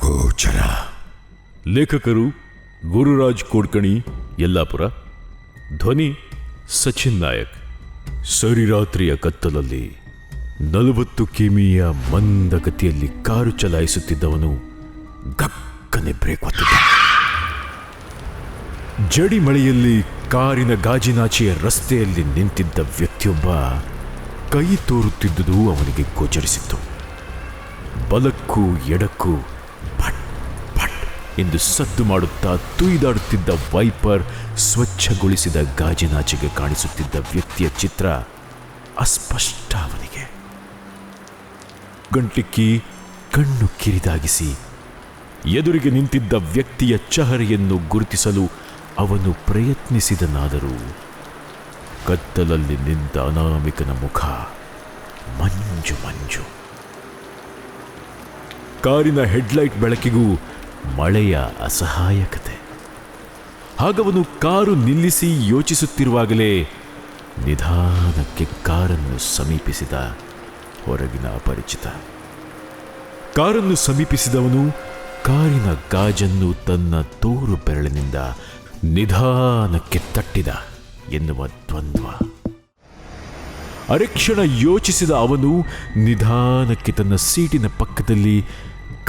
ಗೋಚರ. ಲೇಖಕರು ಗುರುರಾಜ್ ಕೋಡ್ಕಣಿ, ಯಲ್ಲಾಪುರ. ಧ್ವನಿ ಸಚಿನ್ ನಾಯಕ್. ಸರಿರಾತ್ರಿಯ ಕತ್ತಲಲ್ಲಿ 40 ಕಿಮಿಯ ಮಂದಗತಿಯಲ್ಲಿ ಕಾರು ಚಲಾಯಿಸುತ್ತಿದ್ದವನು ಗಕ್ಕನೆ ಬ್ರೇಕ್ ಒತ್ತಿದ್ದ. ಜಡಿ ಮಳೆಯಲ್ಲಿ ಕಾರಿನ ಗಾಜಿನಾಚೆಯ ರಸ್ತೆಯಲ್ಲಿ ನಿಂತಿದ್ದ ವ್ಯಕ್ತಿಯೊಬ್ಬ ಕೈ ತೋರುತ್ತಿದ್ದುದು ಅವನಿಗೆ ಗೋಚರಿಸಿತ್ತು. ಬಲಕ್ಕೂ ಎಡಕ್ಕೂ ಪಟ್ ಪಟ್ ಎಂದು ಸದ್ದು ಮಾಡುತ್ತಾ ತುಯ್ದಾಡುತ್ತಿದ್ದ ವೈಪರ್ ಸ್ವಚ್ಛಗೊಳಿಸಿದ ಗಾಜಿನಾಚೆಗೆ ಕಾಣಿಸುತ್ತಿದ್ದ ವ್ಯಕ್ತಿಯ ಚಿತ್ರ ಅಸ್ಪಷ್ಟ. ಅವನಿಗೆ ಗಂಟಿಕ್ಕಿ ಕಣ್ಣು ಕಿರಿದಾಗಿಸಿ ಎದುರಿಗೆ ನಿಂತಿದ್ದ ವ್ಯಕ್ತಿಯ ಚಹರೆಯನ್ನು ಗುರುತಿಸಲು ಅವನು ಪ್ರಯತ್ನಿಸಿದನಾದರೂ ಕತ್ತಲಲ್ಲಿ ನಿಂತ ಅನಾಮಿಕನ ಮುಖ ಮಂಜು ಮಂಜು. ಕಾರಿನ ಹೆಡ್ಲೈಟ್ ಬೆಳಕಿಗೂ ಮಳೆಯ ಅಸಹಾಯಕತೆ. ಹಾಗವನು ಕಾರು ನಿಲ್ಲಿಸಿ ಯೋಚಿಸುತ್ತಿರುವಾಗಲೇ ನಿಧಾನಕ್ಕೆ ಕಾರನ್ನು ಸಮೀಪಿಸಿದ ಹೊರಗಿನ ಅಪರಿಚಿತ. ಕಾರನ್ನು ಸಮೀಪಿಸಿದವನು ಕಾರಿನ ಗಾಜನ್ನು ತನ್ನ ತೋರು ಬೆರಳಿನಿಂದ ನಿಧಾನಕ್ಕೆ ತಟ್ಟಿದ ಎನ್ನುವ ದ್ವಂದ್ವ. ಅರೆಕ್ಷಣ ಯೋಚಿಸಿದ ಅವನು ನಿಧಾನಕ್ಕೆ ತನ್ನ ಸೀಟಿನ ಪಕ್ಕದಲ್ಲಿ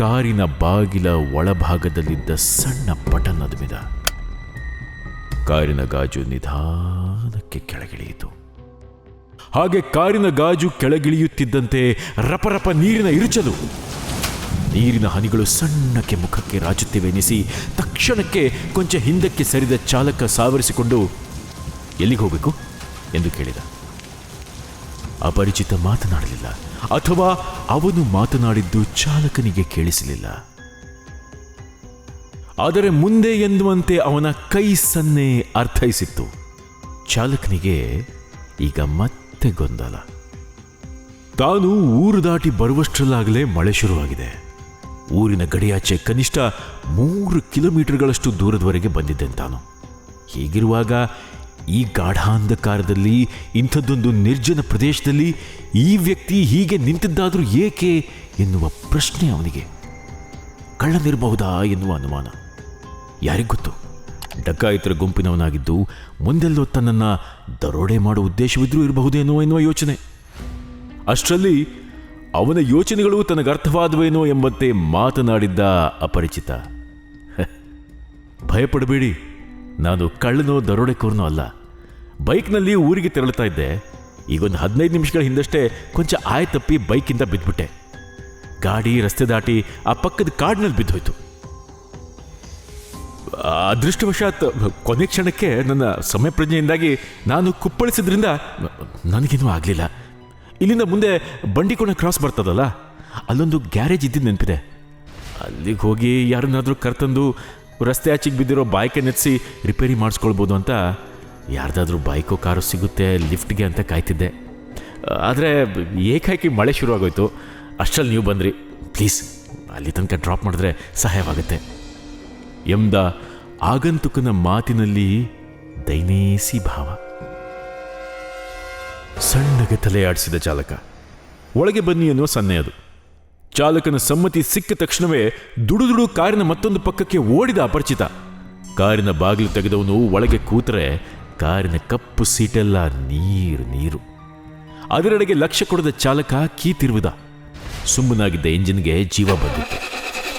ಕಾರಿನ ಬಾಗಿಲ ಒಳಭಾಗದಲ್ಲಿದ್ದ ಸಣ್ಣ ಬಟನ್ ಅದುಮಿದ. ಕಾರಿನ ಗಾಜು ನಿಧಾನಕ್ಕೆ ಕೆಳಗಿಳಿಯಿತು. ಹಾಗೆ ಕಾರಿನ ಗಾಜು ಕೆಳಗಿಳಿಯುತ್ತಿದ್ದಂತೆ ರಪರಪ ನೀರಿನ ಇರುಚಲು. ನೀರಿನ ಹನಿಗಳು ಸಣ್ಣಕ್ಕೆ ಮುಖಕ್ಕೆ ರಾಚುತ್ತಿವೆನಿಸಿ ತಕ್ಷಣಕ್ಕೆ ಕೊಂಚ ಹಿಂದಕ್ಕೆ ಸರಿದ ಚಾಲಕ ಸಾವರಿಸಿಕೊಂಡು ಎಲ್ಲಿಗೆ ಹೋಗಬೇಕು ಎಂದು ಕೇಳಿದ. ಅಪರಿಚಿತ ಮಾತನಾಡಲಿಲ್ಲ, ಅಥವಾ ಅವನು ಮಾತನಾಡಿದ್ದು ಚಾಲಕನಿಗೆ ಕೇಳಿಸಲಿಲ್ಲ. ಆದರೆ ಮುಂದೆ ಎನ್ನುವಂತೆ ಅವನ ಕೈ ಸನ್ನೆ ಅರ್ಥೈಸಿತ್ತು. ಚಾಲಕನಿಗೆ ಈಗ ಮತ್ತೆ ಗೊಂದಲ. ತಾನು ಊರು ದಾಟಿ ಬರುವಷ್ಟರಲ್ಲಾಗಲೇ ಮಳೆ ಶುರುವಾಗಿದೆ. ಊರಿನ ಗಡಿಯಾಚೆ ಕನಿಷ್ಠ 3 ಕಿಲೋಮೀಟರ್ಗಳಷ್ಟು ದೂರದವರೆಗೆ ಬಂದಿದ್ದೆಂತಾನು. ಹೀಗಿರುವಾಗ ಈ ಗಾಢಾಂಧಕಾರದಲ್ಲಿ ಇಂಥದ್ದೊಂದು ನಿರ್ಜನ ಪ್ರದೇಶದಲ್ಲಿ ಈ ವ್ಯಕ್ತಿ ಹೀಗೆ ನಿಂತಿದ್ದಾದರೂ ಏಕೆ ಎನ್ನುವ ಪ್ರಶ್ನೆ ಅವನಿಗೆ. ಕಳ್ಳನಿರಬಹುದಾ ಎನ್ನುವ ಅನುಮಾನ. ಯಾರಿಗೊತ್ತು, ಡಕಾಯಿತರ ಗುಂಪಿನವನಾಗಿದ್ದು ಮುಂದೆಲ್ಲೋ ತನ್ನನ್ನು ದರೋಡೆ ಮಾಡುವ ಉದ್ದೇಶವಿದ್ರೂ ಇರಬಹುದೇನೋ ಎನ್ನುವ ಯೋಚನೆ. ಅಷ್ಟರಲ್ಲಿ ಅವನ ಯೋಚನೆಗಳು ತನಗರ್ಥವಾದವೇನೋ ಎಂಬಂತೆ ಮಾತನಾಡಿದ್ದ ಅಪರಿಚಿತ. ಭಯಪಡಬೇಡಿ, ನಾನು ಕಳ್ಳನೋ ದರೋಡೆಕೋರನೋ ಅಲ್ಲ. ಬೈಕ್ನಲ್ಲಿ ಊರಿಗೆ ತೆರಳುತ್ತಾ ಇದ್ದೆ. ಈಗೊಂದು 15 ನಿಮಿಷಗಳ ಹಿಂದಷ್ಟೇ ಕೊಂಚ ಆಯತಪ್ಪಿ ಬೈಕಿಂದ ಬಿದ್ದುಬಿಟ್ಟೆ. ಗಾಡಿ ರಸ್ತೆ ದಾಟಿ ಆ ಪಕ್ಕದ ಕಾಡಿನಲ್ಲಿ ಬಿದ್ದೋಯ್ತು. ಅದೃಷ್ಟವಶಾತ್ ಕೊನೆ ಕ್ಷಣಕ್ಕೆ ನನ್ನ ಸಮಯ ಪ್ರಜ್ಞೆಯಿಂದಾಗಿ ನಾನು ಕುಪ್ಪಳಿಸಿದ್ರಿಂದ ನನಗೇನೂ ಆಗಲಿಲ್ಲ. ಇಲ್ಲಿಂದ ಮುಂದೆ ಬಂಡಿಕೋಣ ಕ್ರಾಸ್ ಬರ್ತದಲ್ಲ, ಅಲ್ಲೊಂದು ಗ್ಯಾರೇಜ್ ಇದ್ದಿದ್ದು ನೆನಪಿದೆ. ಅಲ್ಲಿಗೆ ಹೋಗಿ ಯಾರನ್ನಾದರೂ ಕರ್ತಂದು ರಸ್ತೆ ಆಚೆಗೆ ಬಿದ್ದಿರೋ ಬೈಕೆ ನೆನೆಸಿ ರಿಪೇರಿ ಮಾಡಿಸ್ಕೊಳ್ಬೋದು ಅಂತ ಯಾರ್ದಾದ್ರೂ ಬೈಕೋ ಕಾರು ಸಿಗುತ್ತೆ ಲಿಫ್ಟ್ಗೆ ಅಂತ ಕಾಯ್ತಿದ್ದೆ. ಆದರೆ ಏಕಾಏಕಿ ಮಳೆ ಶುರುವಾಗೋಯ್ತು. ಅಷ್ಟರಲ್ಲಿ ನೀವು ಬಂದ್ರಿ. ಪ್ಲೀಸ್ ಅಲ್ಲಿ ತನಕ ಡ್ರಾಪ್ ಮಾಡಿದ್ರೆ ಸಹಾಯವಾಗುತ್ತೆ ಎಂದ ಆಗಂತುಕನ ಮಾತಿನಲ್ಲಿ ದೈನೇಸಿ ಭಾವ. ಸಣ್ಣಗೆ ತಲೆ ಆಡಿಸಿದ ಚಾಲಕ. ಒಳಗೆ ಬನ್ನಿ ಎನ್ನುವ ಸನ್ನೆ ಅದು. ಚಾಲಕನ ಸಮ್ಮತಿ ಸಿಕ್ಕ ತಕ್ಷಣವೇ ದುಡುದುಡು ಕಾರಿನ ಮತ್ತೊಂದು ಪಕ್ಕಕ್ಕೆ ಓಡಿದ ಅಪರಿಚಿತ. ಕಾರಿನ ಬಾಗಿಲು ತೆಗೆದವನು ಒಳಗೆ ಕೂತರೆ ಕಾರಿನ ಕಪ್ಪು ಸೀಟೆಲ್ಲ ನೀರು ನೀರು. ಅದರೆಡೆಗೆ ಲಕ್ಷ್ಯ ಕೊಡದ ಚಾಲಕ ಕೀ ತಿರುವಿದ. ಸುಮ್ಮನಾಗಿದ್ದ ಇಂಜಿನ್ಗೆ ಜೀವ ಬಂದಿತ್ತು.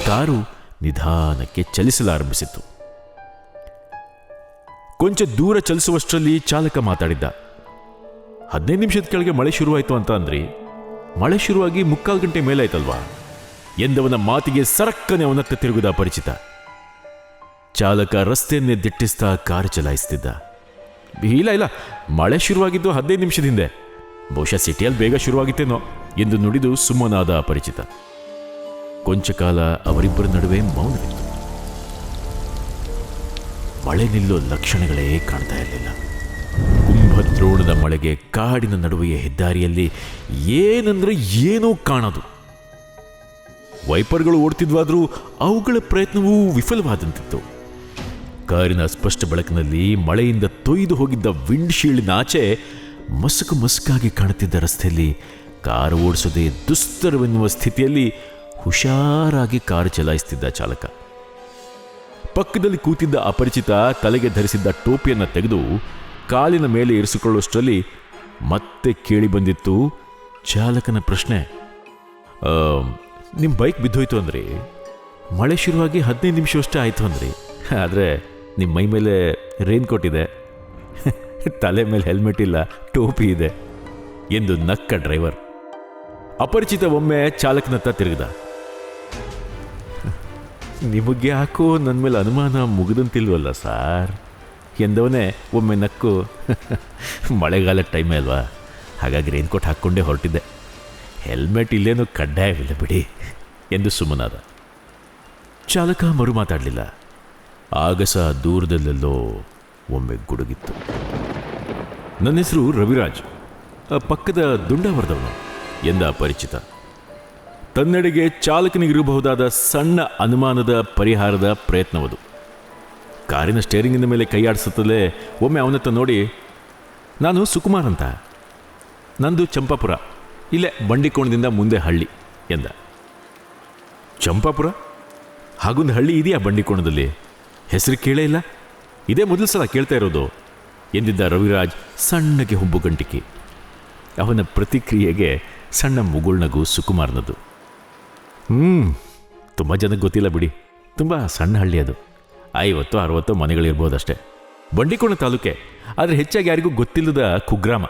ಕಾರು ನಿಧಾನಕ್ಕೆ ಚಲಿಸಲಾರಂಭಿಸಿತ್ತು. ಕೊಂಚ ದೂರ ಚಲಿಸುವಷ್ಟರಲ್ಲಿ ಚಾಲಕ ಮಾತಾಡಿದ್ದ. 15 ನಿಮಿಷದ ಕೆಳಗೆ ಮಳೆ ಶುರುವಾಯಿತು ಅಂತ ಅಂದ್ರಿ. ಮಳೆ ಶುರುವಾಗಿ 3/4 ಗಂಟೆ ಮೇಲಾಯ್ತಲ್ವಾ ಎಂದವನ ಮಾತಿಗೆ ಸರಕ್ಕನೆ ಅವನತ್ತ ತಿರುಗಿದ ಅಪರಿಚಿತ. ಚಾಲಕ ರಸ್ತೆಯನ್ನೇ ದಿಟ್ಟಿಸ್ತಾ ಕಾರು ಚಲಾಯಿಸ್ತಿದ್ದ. ಇಲ್ಲ, ಮಳೆ ಶುರುವಾಗಿದ್ದು 15 ನಿಮಿಷದ ಹಿಂದೆ. ಬಹುಶಃ ಸಿಟಿಯಲ್ಲಿ ಬೇಗ ಶುರುವಾಗಿತ್ತೇನೋ ಎಂದು ನುಡಿದು ಸುಮ್ಮನಾದ ಅಪರಿಚಿತ. ಕೊಂಚ ಕಾಲ ಅವರಿಬ್ಬರ ನಡುವೆ ಮೌನವಿತ್ತು. ಮಳೆ ನಿಲ್ಲೋ ಲಕ್ಷಣಗಳೇ ಕಾಣ್ತಾ ಇರಲಿಲ್ಲ. ಕುಂಭದ್ರೋಣದ ಮಳೆಗೆ ಕಾಡಿನ ನಡುವೆಯ ಹೆದ್ದಾರಿಯಲ್ಲಿ ಏನಂದ್ರೆ ಏನೂ ಕಾಣದು. ವೈಪರ್ಗಳು ಓಡ್ತಿದ್ವಾದ್ರೂ ಅವುಗಳ ಪ್ರಯತ್ನವೂ ವಿಫಲವಾದಂತಿತ್ತು. ಕಾರಿನ ಸ್ಪಷ್ಟ ಬೆಳಕಿನಲ್ಲಿ ಮಳೆಯಿಂದ ತೊಯ್ದು ಹೋಗಿದ್ದ ವಿಂಡ್ಶೀಲ್ಡ್ನ ಆಚೆ ಮಸುಕಾಗಿ ಕಾಣುತ್ತಿದ್ದ ರಸ್ತೆಯಲ್ಲಿ ಕಾರು ಓಡಿಸೋದೇ ದುಸ್ತರವೆನ್ನುವ ಸ್ಥಿತಿಯಲ್ಲಿ ಹುಷಾರಾಗಿ ಕಾರು ಚಲಾಯಿಸ್ತಿದ್ದ ಚಾಲಕ. ಪಕ್ಕದಲ್ಲಿ ಕೂತಿದ್ದ ಅಪರಿಚಿತ ತಲೆಗೆ ಧರಿಸಿದ್ದ ಟೋಪಿಯನ್ನು ತೆಗೆದು ಕಾಲಿನ ಮೇಲೆ ಇರಿಸಿಕೊಳ್ಳುವಷ್ಟರಲ್ಲಿ ಮತ್ತೆ ಕೇಳಿ ಬಂದಿತ್ತು ಚಾಲಕನ ಪ್ರಶ್ನೆ. ನಿಮ್ಮ ಬೈಕ್ ಬಿದ್ದೋಯ್ತು ಅಂದ್ರಿ, ಮಳೆ ಶುರುವಾಗಿ 15 ನಿಮಿಷವಷ್ಟೇ ಆಯಿತು ಅಂದ್ರಿ, ಆದರೆ ನಿಮ್ಮ ಮೈ ಮೇಲೆ ರೈನ್ ಕೋಟ್ ಇದೆ, ತಲೆ ಮೇಲೆ ಹೆಲ್ಮೆಟ್ ಇಲ್ಲ, ಟೋಪಿ ಇದೆ ಎಂದು ನಕ್ಕ ಡ್ರೈವರ್. ಅಪರಿಚಿತ ಒಮ್ಮೆ ಚಾಲಕನತ್ತ ತಿರುಗಿದ. ನಿಮಗೆ ಯಾಕೋ ನನ್ನ ಮೇಲೆ ಅನುಮಾನ ಮುಗಿದಂತಿಲ್ವಲ್ಲ ಸಾರ್ ಎಂದವನೇ ಒಮ್ಮೆ ನಕ್ಕು, ಮಳೆಗಾಲದ ಟೈಮೇ ಅಲ್ವಾ, ಹಾಗಾಗಿ ರೈನ್ ಕೋಟ್ ಹಾಕ್ಕೊಂಡೇ ಹೊರಟಿದ್ದೆ, ಹೆಲ್ಮೆಟ್ ಇಲ್ಲೇನೂ ಕಡ್ಡಾಯವಿಲ್ಲ ಬಿಡಿ ಎಂದು ಸುಮ್ಮನಾದ. ಚಾಲಕ ಮರು ಮಾತಾಡಲಿಲ್ಲ. ಆಗಸ ದೂರದಲ್ಲೆಲ್ಲೋ ಒಮ್ಮೆ ಗುಡುಗಿತ್ತು. ನನ್ನ ಹೆಸರು ರವಿರಾಜ್, ಪಕ್ಕದ ದುಂಡಾವರದವನು ಎಂದ ಅಪರಿಚಿತ. ತನ್ನೆಡೆಗೆ ಚಾಲಕನಿಗಿರಬಹುದಾದ ಸಣ್ಣ ಅನುಮಾನದ ಪರಿಹಾರದ ಪ್ರಯತ್ನವದು. ಕಾರಿನ ಸ್ಟೇರಿಂಗಿನ ಮೇಲೆ ಕೈಯಾಡಿಸುತ್ತಲೇ ಒಮ್ಮೆ ಅವನತ್ತ ನೋಡಿ, ನಾನು ಸುಕುಮಾರ್ ಅಂತ, ನಂದು ಚಂಪಾಪುರ, ಇಲ್ಲೇ ಬಂಡಿಕೋಣದಿಂದ ಮುಂದೆ ಹಳ್ಳಿ ಎಂದ. ಚಂಪಾಪುರ? ಹಾಗೊಂದು ಹಳ್ಳಿ ಇದೆಯಾ ಬಂಡಿಕೋಣದಲ್ಲಿ? ಹೆಸರು ಕೇಳೇ ಇಲ್ಲ, ಇದೇ ಮೊದಲ ಸಲ ಕೇಳ್ತಾ ಇರೋದು ಎಂದಿದ್ದ ರವಿರಾಜ್ ಸಣ್ಣಗೆ ಹುಬ್ಬುಗಂಟಿಕೆ. ಅವನ ಪ್ರತಿಕ್ರಿಯೆಗೆ ಸಣ್ಣ ಮುಗುಳ್ನಗು ಸುಕುಮಾರ್ನದು. ತುಂಬ ಜನಕ್ಕೆ ಗೊತ್ತಿಲ್ಲ ಬಿಡಿ, ತುಂಬ ಸಣ್ಣ ಹಳ್ಳಿ ಅದು, 50-60 ಮನೆಗಳಿರ್ಬೋದಷ್ಟೇ, ಬಂಡಿಕೋಣ ತಾಲೂಕೆ, ಆದರೆ ಹೆಚ್ಚಾಗಿ ಯಾರಿಗೂ ಗೊತ್ತಿಲ್ಲದ ಕುಗ್ರಾಮ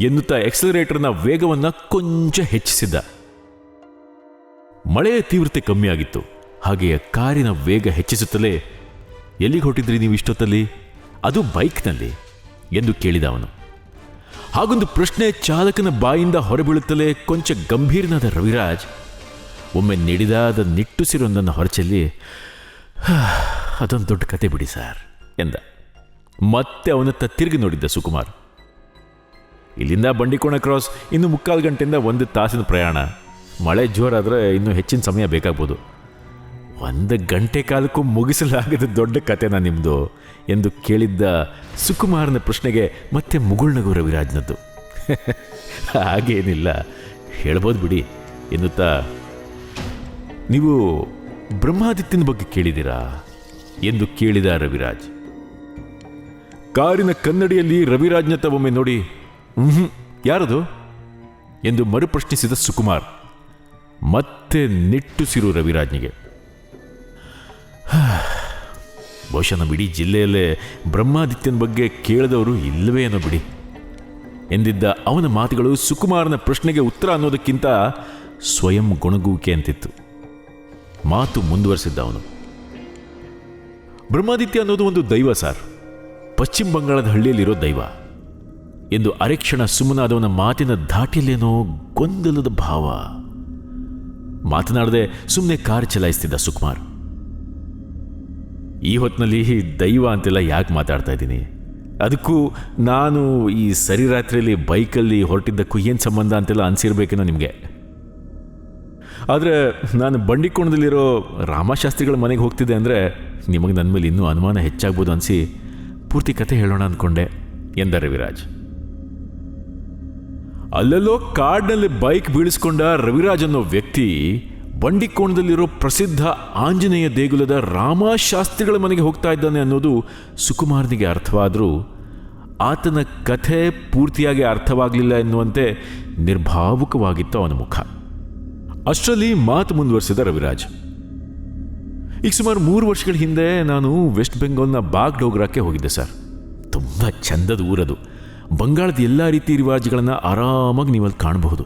ಎನ್ನುತ್ತಾ ಎಕ್ಸಲರೇಟರ್ನ ವೇಗವನ್ನು ಕೊಂಚ ಹೆಚ್ಚಿಸಿದ್ದ. ಮಳೆಯ ತೀವ್ರತೆ ಕಮ್ಮಿಯಾಗಿತ್ತು. ಹಾಗೆಯೇ ಕಾರಿನ ವೇಗ ಹೆಚ್ಚಿಸುತ್ತಲೇ, ಎಲ್ಲಿಗೆ ಹೊರಟಿದ್ರಿ ನೀವು ಇಷ್ಟೊತ್ತಲ್ಲಿ, ಅದು ಬೈಕ್ನಲ್ಲಿ ಎಂದು ಕೇಳಿದ ಅವನು. ಹಾಗೊಂದು ಪ್ರಶ್ನೆ ಚಾಲಕನ ಬಾಯಿಂದ ಹೊರಬೀಳುತ್ತಲೇ ಕೊಂಚ ಗಂಭೀರನಾದ ರವಿರಾಜ್ ಒಮ್ಮೆ ನಿಡಿದಾದ ನಿಟ್ಟುಸಿರೊಂದನ್ನು ಹೊರಚಲ್ಲಿ, ಅದೊಂದು ದೊಡ್ಡ ಕತೆ ಬಿಡಿ ಸಾರ್ ಎಂದ. ಮತ್ತೆ ಅವನತ್ತ ತಿರುಗಿ ನೋಡಿದ್ದ ಸುಕುಮಾರ್. ಇಲ್ಲಿಂದ ಬಂಡಿಕೋಣ ಕ್ರಾಸ್ ಇನ್ನು 3/4 ಗಂಟೆಯಿಂದ 1 ತಾಸಿನ ಪ್ರಯಾಣ, ಮಳೆ ಜೋರಾದರೆ ಇನ್ನೂ ಹೆಚ್ಚಿನ ಸಮಯ ಬೇಕಾಗ್ಬೋದು. 1 ಗಂಟೆ ಕಾಲಕ್ಕೂ ಮುಗಿಸಲಾಗದ ದೊಡ್ಡ ಕತೆನಾ ನಿಮ್ಮದು ಎಂದು ಕೇಳಿದ್ದ ಸುಕುಮಾರನ ಪ್ರಶ್ನೆಗೆ ಮತ್ತೆ ಮುಗುಳ್ನಗು ರವಿರಾಜ್ನದ್ದು. ಹಾಗೇನಿಲ್ಲ, ಹೇಳ್ಬೋದು ಬಿಡಿ ಎನ್ನುತ್ತಾ, ನೀವು ಬ್ರಹ್ಮಾದಿತ್ಯನ ಬಗ್ಗೆ ಕೇಳಿದ್ದೀರಾ ಎಂದು ಕೇಳಿದ ರವಿರಾಜ್. ಕಾರಿನ ಕನ್ನಡಿಯಲ್ಲಿ ರವಿರಾಜ್ನತ್ತ ಒಮ್ಮೆ ನೋಡಿ, ಯಾರದು ಎಂದು ಮರುಪ್ರಶ್ನಿಸಿದ ಸುಕುಮಾರ್. ಮತ್ತೆ ನಿಟ್ಟುಸಿರು ರವಿರಾಜ್ನಿಗೆ. ಬಹುಶಃ ನಮ್ಮ ಇಡೀ ಜಿಲ್ಲೆಯಲ್ಲೇ ಬ್ರಹ್ಮಾದಿತ್ಯನ ಬಗ್ಗೆ ಕೇಳಿದವರು ಇಲ್ಲವೇ ಏನೋ ಬಿಡಿ ಎಂದಿದ್ದ ಅವನ ಮಾತುಗಳು ಸುಕುಮಾರನ ಪ್ರಶ್ನೆಗೆ ಉತ್ತರ ಅನ್ನೋದಕ್ಕಿಂತ ಸ್ವಯಂ ಗೊಣಗುವಿಕೆ ಅಂತಿತ್ತು. ಮಾತು ಮುಂದುವರೆಸಿದ್ದ ಅವನು. ಬ್ರಹ್ಮಾದಿತ್ಯ ಅನ್ನೋದು ಒಂದು ದೈವ ಸಾರ್, ಪಶ್ಚಿಮ ಬಂಗಾಳದ ಹಳ್ಳಿಯಲ್ಲಿರೋ ದೈವ ಎಂದು ಅರೆಕ್ಷಣ ಸುಮ್ಮನಾದವನ ಮಾತಿನ ಧಾಟಿಯಲ್ಲೇನೋ ಗೊಂದಲದ ಭಾವ. ಮಾತನಾಡದೆ ಸುಮ್ಮನೆ ಕಾರ್ ಚಲಾಯಿಸ್ತಿದ್ದ ಸುಕುಮಾರ್. ಈ ಹೊತ್ತಿನಲ್ಲಿ ದೈವ ಅಂತೆಲ್ಲ ಯಾಕೆ ಮಾತಾಡ್ತಾ ಇದ್ದೀನಿ, ಅದಕ್ಕೂ ನಾನು ಈ ಸರಿ ರಾತ್ರಿಯಲ್ಲಿ ಬೈಕಲ್ಲಿ ಹೊರಟಿದ್ದಕ್ಕೂ ಏನು ಸಂಬಂಧ ಅಂತೆಲ್ಲ ಅನಿಸಿರ್ಬೇಕೇನೋ ನಿಮಗೆ. ಆದರೆ ನಾನು ಬಂಡಿಕೋಣದಲ್ಲಿರೋ ರಾಮಶಾಸ್ತ್ರಿಗಳ ಮನೆಗೆ ಹೋಗ್ತಿದ್ದೆ ಅಂದರೆ ನಿಮಗೆ ನನ್ನ ಮೇಲೆ ಇನ್ನೂ ಅನುಮಾನ ಹೆಚ್ಚಾಗ್ಬೋದು ಅನಿಸಿ ಪೂರ್ತಿ ಕತೆ ಹೇಳೋಣ ಅಂದ್ಕೊಂಡೆ ಎಂದ ರವಿರಾಜ್. ಅಲ್ಲೆಲ್ಲೋ ಕಾಡಿನಲ್ಲಿ ಬೈಕ್ ಬೀಳಿಸ್ಕೊಂಡ ರವಿರಾಜ್ ಅನ್ನೋ ವ್ಯಕ್ತಿ ಬಂಡಿಕೋಣದಲ್ಲಿರೋ ಪ್ರಸಿದ್ಧ ಆಂಜನೇಯ ದೇಗುಲದ ರಾಮಶಾಸ್ತ್ರಿಗಳ ಮನೆಗೆ ಹೋಗ್ತಾ ಇದ್ದಾನೆ ಅನ್ನೋದು ಸುಕುಮಾರ್ನಿಗೆ ಅರ್ಥವಾದರೂ ಆತನ ಕಥೆ ಪೂರ್ತಿಯಾಗಿ ಅರ್ಥವಾಗಲಿಲ್ಲ ಎನ್ನುವಂತೆ ನಿರ್ಭಾವುಕವಾಗಿತ್ತು ಅವನ ಮುಖ. ಅಷ್ಟರಲ್ಲಿ ಮಾತು ಮುಂದುವರಿಸಿದ ರವಿರಾಜ್. ಈಗ ಸುಮಾರು 3 ವರ್ಷಗಳ ಹಿಂದೆ ನಾನು ವೆಸ್ಟ್ ಬೆಂಗಾಲ್ನ ಬಾಗ್ಡೋಗ್ರಾಕ್ಕೆ ಹೋಗಿದ್ದೆ ಸರ್. ತುಂಬ ಚಂದದ ಊರದು. ಬಂಗಾಳದ ಎಲ್ಲ ರೀತಿ ರಿವಾಜುಗಳನ್ನು ಆರಾಮಾಗಿ ನೀವಲ್ಲಿ ಕಾಣಬಹುದು.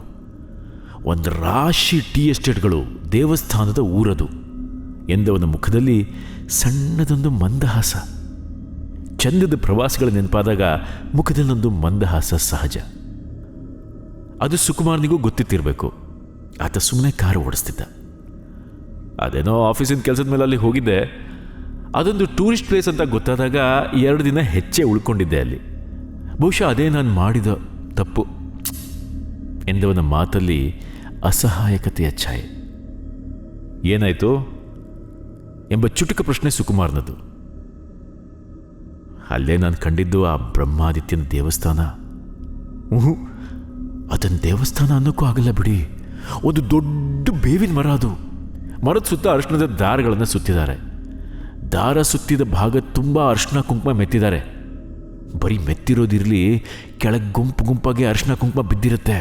ಒಂದು ರಾಶಿ ಟೀ ಎಸ್ಟೇಟ್ಗಳು, ದೇವಸ್ಥಾನದ ಊರದು ಎಂದವನ ಮುಖದಲ್ಲಿ ಸಣ್ಣದೊಂದು ಮಂದಹಾಸ. ಚಂದದ ಪ್ರವಾಸಿಗಳ ನೆನಪಾದಾಗ ಮುಖದಲ್ಲೊಂದು ಮಂದಹಾಸ ಸಹಜ. ಅದು ಸುಕುಮಾರ್ನಿಗೂ ಗೊತ್ತಿತ್ತಿರಬೇಕು. ಆತ ಸುಮ್ಮನೆ ಕಾರು ಓಡಿಸ್ತಿದ್ದ. ಅದೇನೋ ಆಫೀಸಿನ ಕೆಲಸದ ಮೇಲೆ ಅಲ್ಲಿ ಹೋಗಿದ್ದೆ. ಅದೊಂದು ಟೂರಿಸ್ಟ್ ಪ್ಲೇಸ್ ಅಂತ ಗೊತ್ತಾದಾಗ 2 ದಿನ ಹೆಚ್ಚೇ ಉಳ್ಕೊಂಡಿದ್ದೆ ಅಲ್ಲಿ. ಬಹುಶಃ ಅದೇ ನಾನು ಮಾಡಿದ ತಪ್ಪು ಎಂದವನ ಮಾತಲ್ಲಿ ಅಸಹಾಯಕತೆಯ ಛಾಯೆ. ಏನಾಯಿತು ಎಂಬ ಚುಟುಕ ಪ್ರಶ್ನೆ ಸುಕುಮಾರ್ನದು. ಅಲ್ಲೇ ನಾನು ಕಂಡಿದ್ದು ಆ ಬ್ರಹ್ಮಾದಿತ್ಯನ ದೇವಸ್ಥಾನ. ಅದನ್ನು ದೇವಸ್ಥಾನ ಅನ್ನೋಕ್ಕೂ ಆಗಲ್ಲ ಬಿಡಿ, ಒಂದು ದೊಡ್ಡ ಬೇವಿನ ಮರ ಅದು. ಮರದ ಸುತ್ತ ಅರಿಶಿಣದ ದಾರಗಳನ್ನು ಸುತ್ತಿದ್ದಾರೆ. ದಾರ ಸುತ್ತಿದ ಭಾಗ ತುಂಬ ಅರಿಶಿಣ ಕುಂಕುಮ ಮೆತ್ತಿದ್ದಾರೆ. ಬರೀ ಮೆತ್ತಿರೋದಿರಲಿ, ಕೆಳಗೆ ಗುಂಪು ಗುಂಪಾಗಿ ಅರಿಶಿಣ ಕುಂಕುಮ ಬಿದ್ದಿರುತ್ತೆ.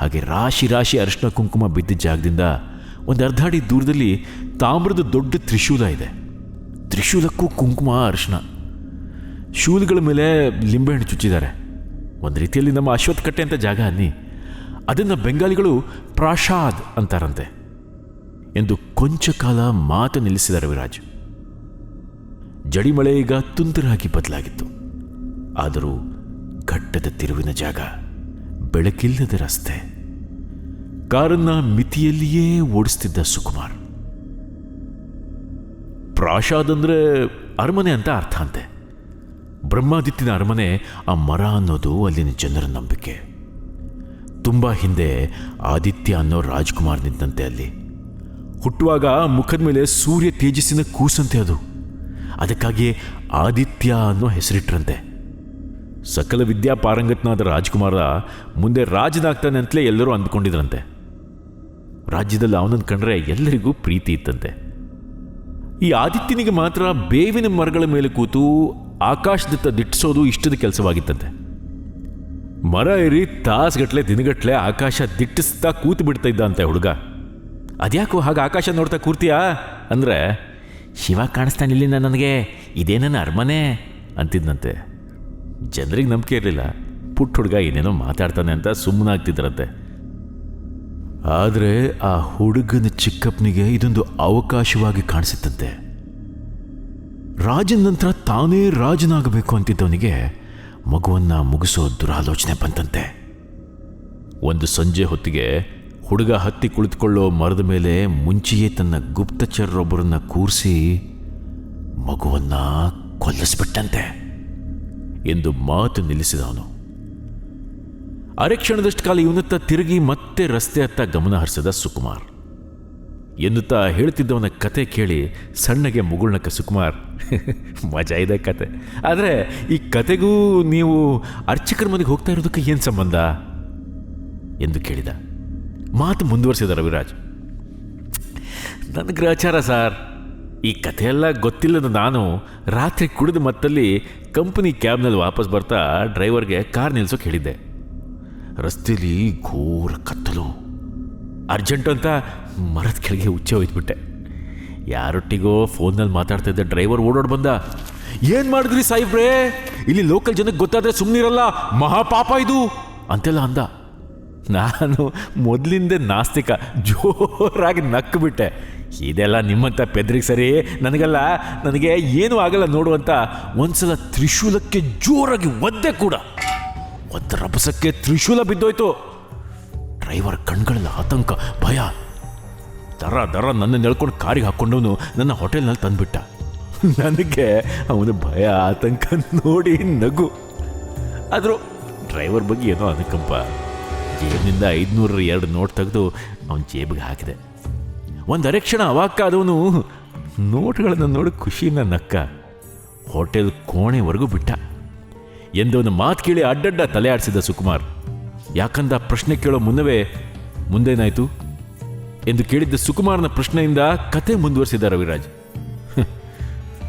ಹಾಗೆ ರಾಶಿ ರಾಶಿ ಅರಿಶಿಣ ಕುಂಕುಮ ಬಿದ್ದ ಜಾಗದಿಂದ ಒಂದು ಅರ್ಧ ಅಡಿ ದೂರದಲ್ಲಿ ತಾಮ್ರದ ದೊಡ್ಡ ತ್ರಿಶೂಲ ಇದೆ. ತ್ರಿಶೂಲಕ್ಕೂ ಕುಂಕುಮ, ಅರಿಶಿಣ. ಶೂಲಗಳ ಮೇಲೆ ಲಿಂಬೆಹಣ್ಣು ಚುಚ್ಚಿದ್ದಾರೆ. ಒಂದು ರೀತಿಯಲ್ಲಿ ನಮ್ಮ ಅಶ್ವತ್ಥಕಟ್ಟೆ ಅಂತ ಜಾಗ ಅನ್ನಿ. ಅದನ್ನು ಬೆಂಗಾಲಿಗಳು ಪ್ರಾಶಾದ್ ಅಂತಾರಂತೆ ಎಂದು ಕೊಂಚ ಕಾಲ ಮಾತು ನಿಲ್ಲಿಸಿದ ರವಿರಾಜ್. ಜಡಿಮಳೆ ಈಗ ತುಂತುರಾಗಿ ಬದಲಾಗಿತ್ತು. ಆದರೂ ಘಟ್ಟದ ತಿರುವಿನ ಜಾಗ, ಬೆಳಕಿಲ್ಲದ ರಸ್ತೆ, ಕಾರನ್ನ ಮಿತಿಯಲ್ಲಿಯೇ ಓಡಿಸ್ತಿದ್ದ ಸುಕುಮಾರ್. ಪ್ರಾಶಾದ್ ಅಂದರೆ ಅರಮನೆ ಅಂತ ಅರ್ಥ ಅಂತೆ. ಬ್ರಹ್ಮಾದಿತ್ಯನ ಅರಮನೆ ಆ ಮರ ಅನ್ನೋದು ಅಲ್ಲಿನ ಜನರ ನಂಬಿಕೆ. ತುಂಬ ಹಿಂದೆ ಆದಿತ್ಯ ಅನ್ನೋ ರಾಜ್ಕುಮಾರ್ ನಿಂತಂತೆ ಅಲ್ಲಿ. ಹುಟ್ಟುವಾಗ ಮುಖದ ಮೇಲೆ ಸೂರ್ಯ ತೇಜಸ್ಸಿನ ಕೂಸಂತೆ ಅದು. ಅದಕ್ಕಾಗಿಯೇ ಆದಿತ್ಯ ಅನ್ನೋ ಹೆಸರಿಟ್ರಂತೆ. ಸಕಲ ವಿದ್ಯಾ ಪಾರಂಗತನಾದ ರಾಜ್ಕುಮಾರ ಮುಂದೆ ರಾಜನಾಗ್ತಾನೆ ಅಂತಲೇ ಎಲ್ಲರೂ ಅಂದ್ಕೊಂಡಿದ್ರಂತೆ. ರಾಜ್ಯದಲ್ಲಿ ಅವನನ್ನು ಕಂಡ್ರೆ ಎಲ್ಲರಿಗೂ ಪ್ರೀತಿ ಇತ್ತಂತೆ. ಈ ಆದಿತ್ಯನಿಗೆ ಮಾತ್ರ ಬೇವಿನ ಮರಗಳ ಮೇಲೆ ಕೂತು ಆಕಾಶದತ್ತ ದಿಟ್ಟಿಸೋದು ಇಷ್ಟದ ಕೆಲಸವಾಗಿತ್ತಂತೆ. ಮರ ಏರಿ ತಾಸುಗಟ್ಲೆ ದಿನಗಟ್ಲೆ ಆಕಾಶ ದಿಟ್ಟಿಸ್ತಾ ಕೂತು ಬಿಡ್ತಾ ಇದ್ದ ಅಂತೆ ಹುಡುಗ. ಅದ್ಯಾಕೋ ಹಾಗೆ ಆಕಾಶ ನೋಡ್ತಾ ಕೂರ್ತೀಯಾ ಅಂದರೆ, ಶಿವ ಕಾಣಿಸ್ತಾನಿಲ್ಲಿಂದ ನನಗೆ, ಇದೇ ನನ್ನ ಅರಮನೆ ಅಂತಿದ್ದಂತೆ. ಜನರಿಗೆ ನಂಬಿಕೆ ಇರಲಿಲ್ಲ. ಪುಟ್ಟ ಹುಡುಗ ಏನೇನೋ ಮಾತಾಡ್ತಾನೆ ಅಂತ ಸುಮ್ಮನಾಗ್ತಿದ್ರಂತೆ. ಆದರೆ ಆ ಹುಡುಗನ ಚಿಕ್ಕಪ್ಪನಿಗೆ ಇದೊಂದು ಅವಕಾಶವಾಗಿ ಕಾಣಿಸಿತ್ತಂತೆ. ರಾಜನ ನಂತರ ತಾನೇ ರಾಜನಾಗಬೇಕು ಅಂತಿದ್ದವನಿಗೆ ಮಗುವನ್ನು ಮುಗಿಸೋ ದುರಾಲೋಚನೆ ಬಂತಂತೆ. ಒಂದು ಸಂಜೆ ಹೊತ್ತಿಗೆ ಹುಡುಗ ಹತ್ತಿ ಕುಳಿತುಕೊಳ್ಳೋ ಮರದ ಮೇಲೆ ಮುಂಚೆಯೇ ತನ್ನ ಗುಪ್ತಚರರೊಬ್ಬರನ್ನ ಕೂರಿಸಿ ಮಗುವನ್ನು ಕೊಲ್ಲಿಸ್ಬಿಟ್ಟಂತೆ ಎಂದು ಮಾತು ನಿಲ್ಲಿಸಿದವನು. ಅರೆಕ್ಷಣದಷ್ಟು ಕಾಲ ಇವನತ್ತ ತಿರುಗಿ ಮತ್ತೆ ರಸ್ತೆ ಹತ್ತ ಗಮನ ಹರಿಸಿದ ಸುಕುಮಾರ್. ಎನ್ನುತ್ತಾ ಹೇಳ್ತಿದ್ದವನ ಕತೆ ಕೇಳಿ ಸಣ್ಣಗೆ ಮುಗುಳ್ನಕ್ಕ ಸುಕುಮಾರ್, ಮಜಾ ಇದೆ ಕತೆ. ಆದರೆ ಈ ಕತೆಗೂ ನೀವು ಅರ್ಚಕರ ಮನೆಗೆ ಹೋಗ್ತಾ ಇರೋದಕ್ಕೆ ಏನು ಸಂಬಂಧ ಎಂದು ಕೇಳಿದ. ಮಾತು ಮುಂದುವರಿಸಿದ ರವಿರಾಜ್. ನನ್ನ ಗ್ರಹಚಾರ ಸಾರ್. ಈ ಕಥೆಯೆಲ್ಲ ಗೊತ್ತಿಲ್ಲದ ನಾನು ರಾತ್ರಿ ಕುಡಿದ ಮತ್ತಲ್ಲಿ ಕಂಪನಿ ಕ್ಯಾಬ್ನಲ್ಲಿ ವಾಪಸ್ ಬರ್ತಾ ಡ್ರೈವರ್ಗೆ ಕಾರ್ ನಿಲ್ಸೋಕೆ ಹೇಳಿದ್ದೆ. ರಸ್ತೆಯಲ್ಲಿ ಘೋರ ಕತ್ತಲು. ಅರ್ಜೆಂಟು ಅಂತ ಮರದ ಕೆಳಗೆ ಹುಚ್ಚೆ ಹೋಯ್ತುಬಿಟ್ಟೆ. ಯಾರೊಟ್ಟಿಗೋ ಫೋನ್ನಲ್ಲಿ ಮಾತಾಡ್ತಾ ಇದ್ದ ಡ್ರೈವರ್ ಓಡೋಡ್ ಬಂದ. ಏನು ಮಾಡಿದ್ರಿ ಸಾಯಿಬ್ರೇ, ಇಲ್ಲಿ ಲೋಕಲ್ ಜನಕ್ಕೆ ಗೊತ್ತಾದರೆ ಸುಮ್ಮನಿರಲ್ಲ, ಮಹಾಪಾಪ ಇದು ಅಂತೆಲ್ಲ ಅಂದ. ನಾನು ಮೊದಲಿಂದ ನಾಸ್ತಿಕ, ಜೋರಾಗಿ ನಕ್ಕು ಬಿಟ್ಟೆ. ಇದೆಲ್ಲ ನಿಮ್ಮಂಥ ಪೆದ್ರಿಗೆ ಸರಿ, ನನಗೆ ಏನೂ ಆಗಲ್ಲ ನೋಡುವಂತ ಒಂದ್ಸಲ ತ್ರಿಶೂಲಕ್ಕೆ ಜೋರಾಗಿ ಒದ್ದೆ ಕೂಡ. ಒದ್ದ ರಭಸಕ್ಕೆ ತ್ರಿಶೂಲ ಬಿದ್ದೋಯ್ತು. ಡ್ರೈವರ್ ಕಣ್ಗಳಲ್ಲಿ ಆತಂಕ, ಭಯ. ದರ ನನ್ನ ನೆಳ್ಕೊಂಡು ಕಾರಿಗೆ ಹಾಕ್ಕೊಂಡವನು ನನ್ನ ಹೋಟೆಲ್ನಲ್ಲಿ ತಂದುಬಿಟ್ಟ. ನನಗೆ ಅವನ ಭಯ ಆತಂಕ ನೋಡಿ ನಗು. ಆದರೂ ಡ್ರೈವರ್ ಬಗ್ಗೆ ಏನೋ ಅನುಕಂಪ. ಜೇಬಿನಿಂದ 502 ನೋಟ್ ತೆಗೆದು ಅವನ ಜೇಬಿಗೆ ಹಾಕಿದೆ. ಒಂದು ಅರೆಕ್ಷಣ ಅವಾಕ್ಕಾದವನು ನೋಟ್ಗಳನ್ನು ನೋಡಿ ಖುಷಿಯಿಂದ ನಕ್ಕ. ಹೋಟೆಲ್ ಕೋಣೆವರೆಗೂ ಬಿಟ್ಟ ಎಂದವನ ಮಾತು ಕೇಳಿ ಅಡ್ಡಡ್ಡ ತಲೆ ಆಡಿಸಿದ ಸುಕುಮಾರ್. ಯಾಕಂದ ಪ್ರಶ್ನೆ ಕೇಳೋ ಮುನ್ನವೇ ಮುಂದೇನಾಯಿತು ಎಂದು ಕೇಳಿದ್ದ ಸುಕುಮಾರನ ಪ್ರಶ್ನೆಯಿಂದ ಕತೆ ಮುಂದುವರಿಸಿದ ರವಿರಾಜ್.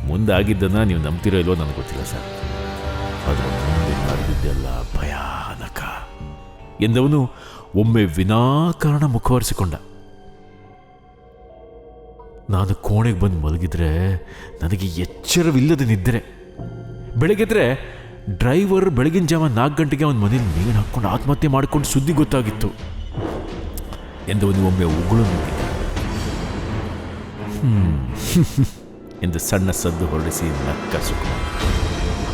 ಮುಂದಾಗಿದ್ದನ್ನು ನೀವು ನಂಬ್ತಿರೋ ಇಲ್ವೋ ನನಗೆ ಗೊತ್ತಿಲ್ಲ ಸರ್. ಅದರ ಮುಂದೆ ನಡೆದಿದ್ದೆಲ್ಲ ಭಯಾನಕ ಎಂದವನು ಒಮ್ಮೆ ವಿನಾಕಾರಣ ಮುಖವರಿಸಿಕೊಂಡ. ನಾನು ಕೋಣೆಗೆ ಬಂದು ಮಲಗಿದ್ರೆ ನನಗೆ ಎಚ್ಚರವಿಲ್ಲದ ನಿದ್ರೆ. ಬೆಳಗ್ಗೆದ್ರೆ ಡ್ರೈವರ್ ಬೆಳಗಿನ ಜಾವ 4 ಗಂಟೆಗೆ ಅವನ ಮನೇಲಿ ನೀರು ಹಾಕ್ಕೊಂಡು ಆತ್ಮಹತ್ಯೆ ಮಾಡಿಕೊಂಡು ಸುದ್ದಿ ಗೊತ್ತಾಗಿತ್ತು ಎಂದವನು ಒಮ್ಮೆ ಉಗುಳು ನುಗ್ಗಿದ್ದ. ಎಂದು ಸಣ್ಣ ಸದ್ದು ಹೊರಡಿಸಿ ನಕ್ಕ ಸುಕುಮಾರ್.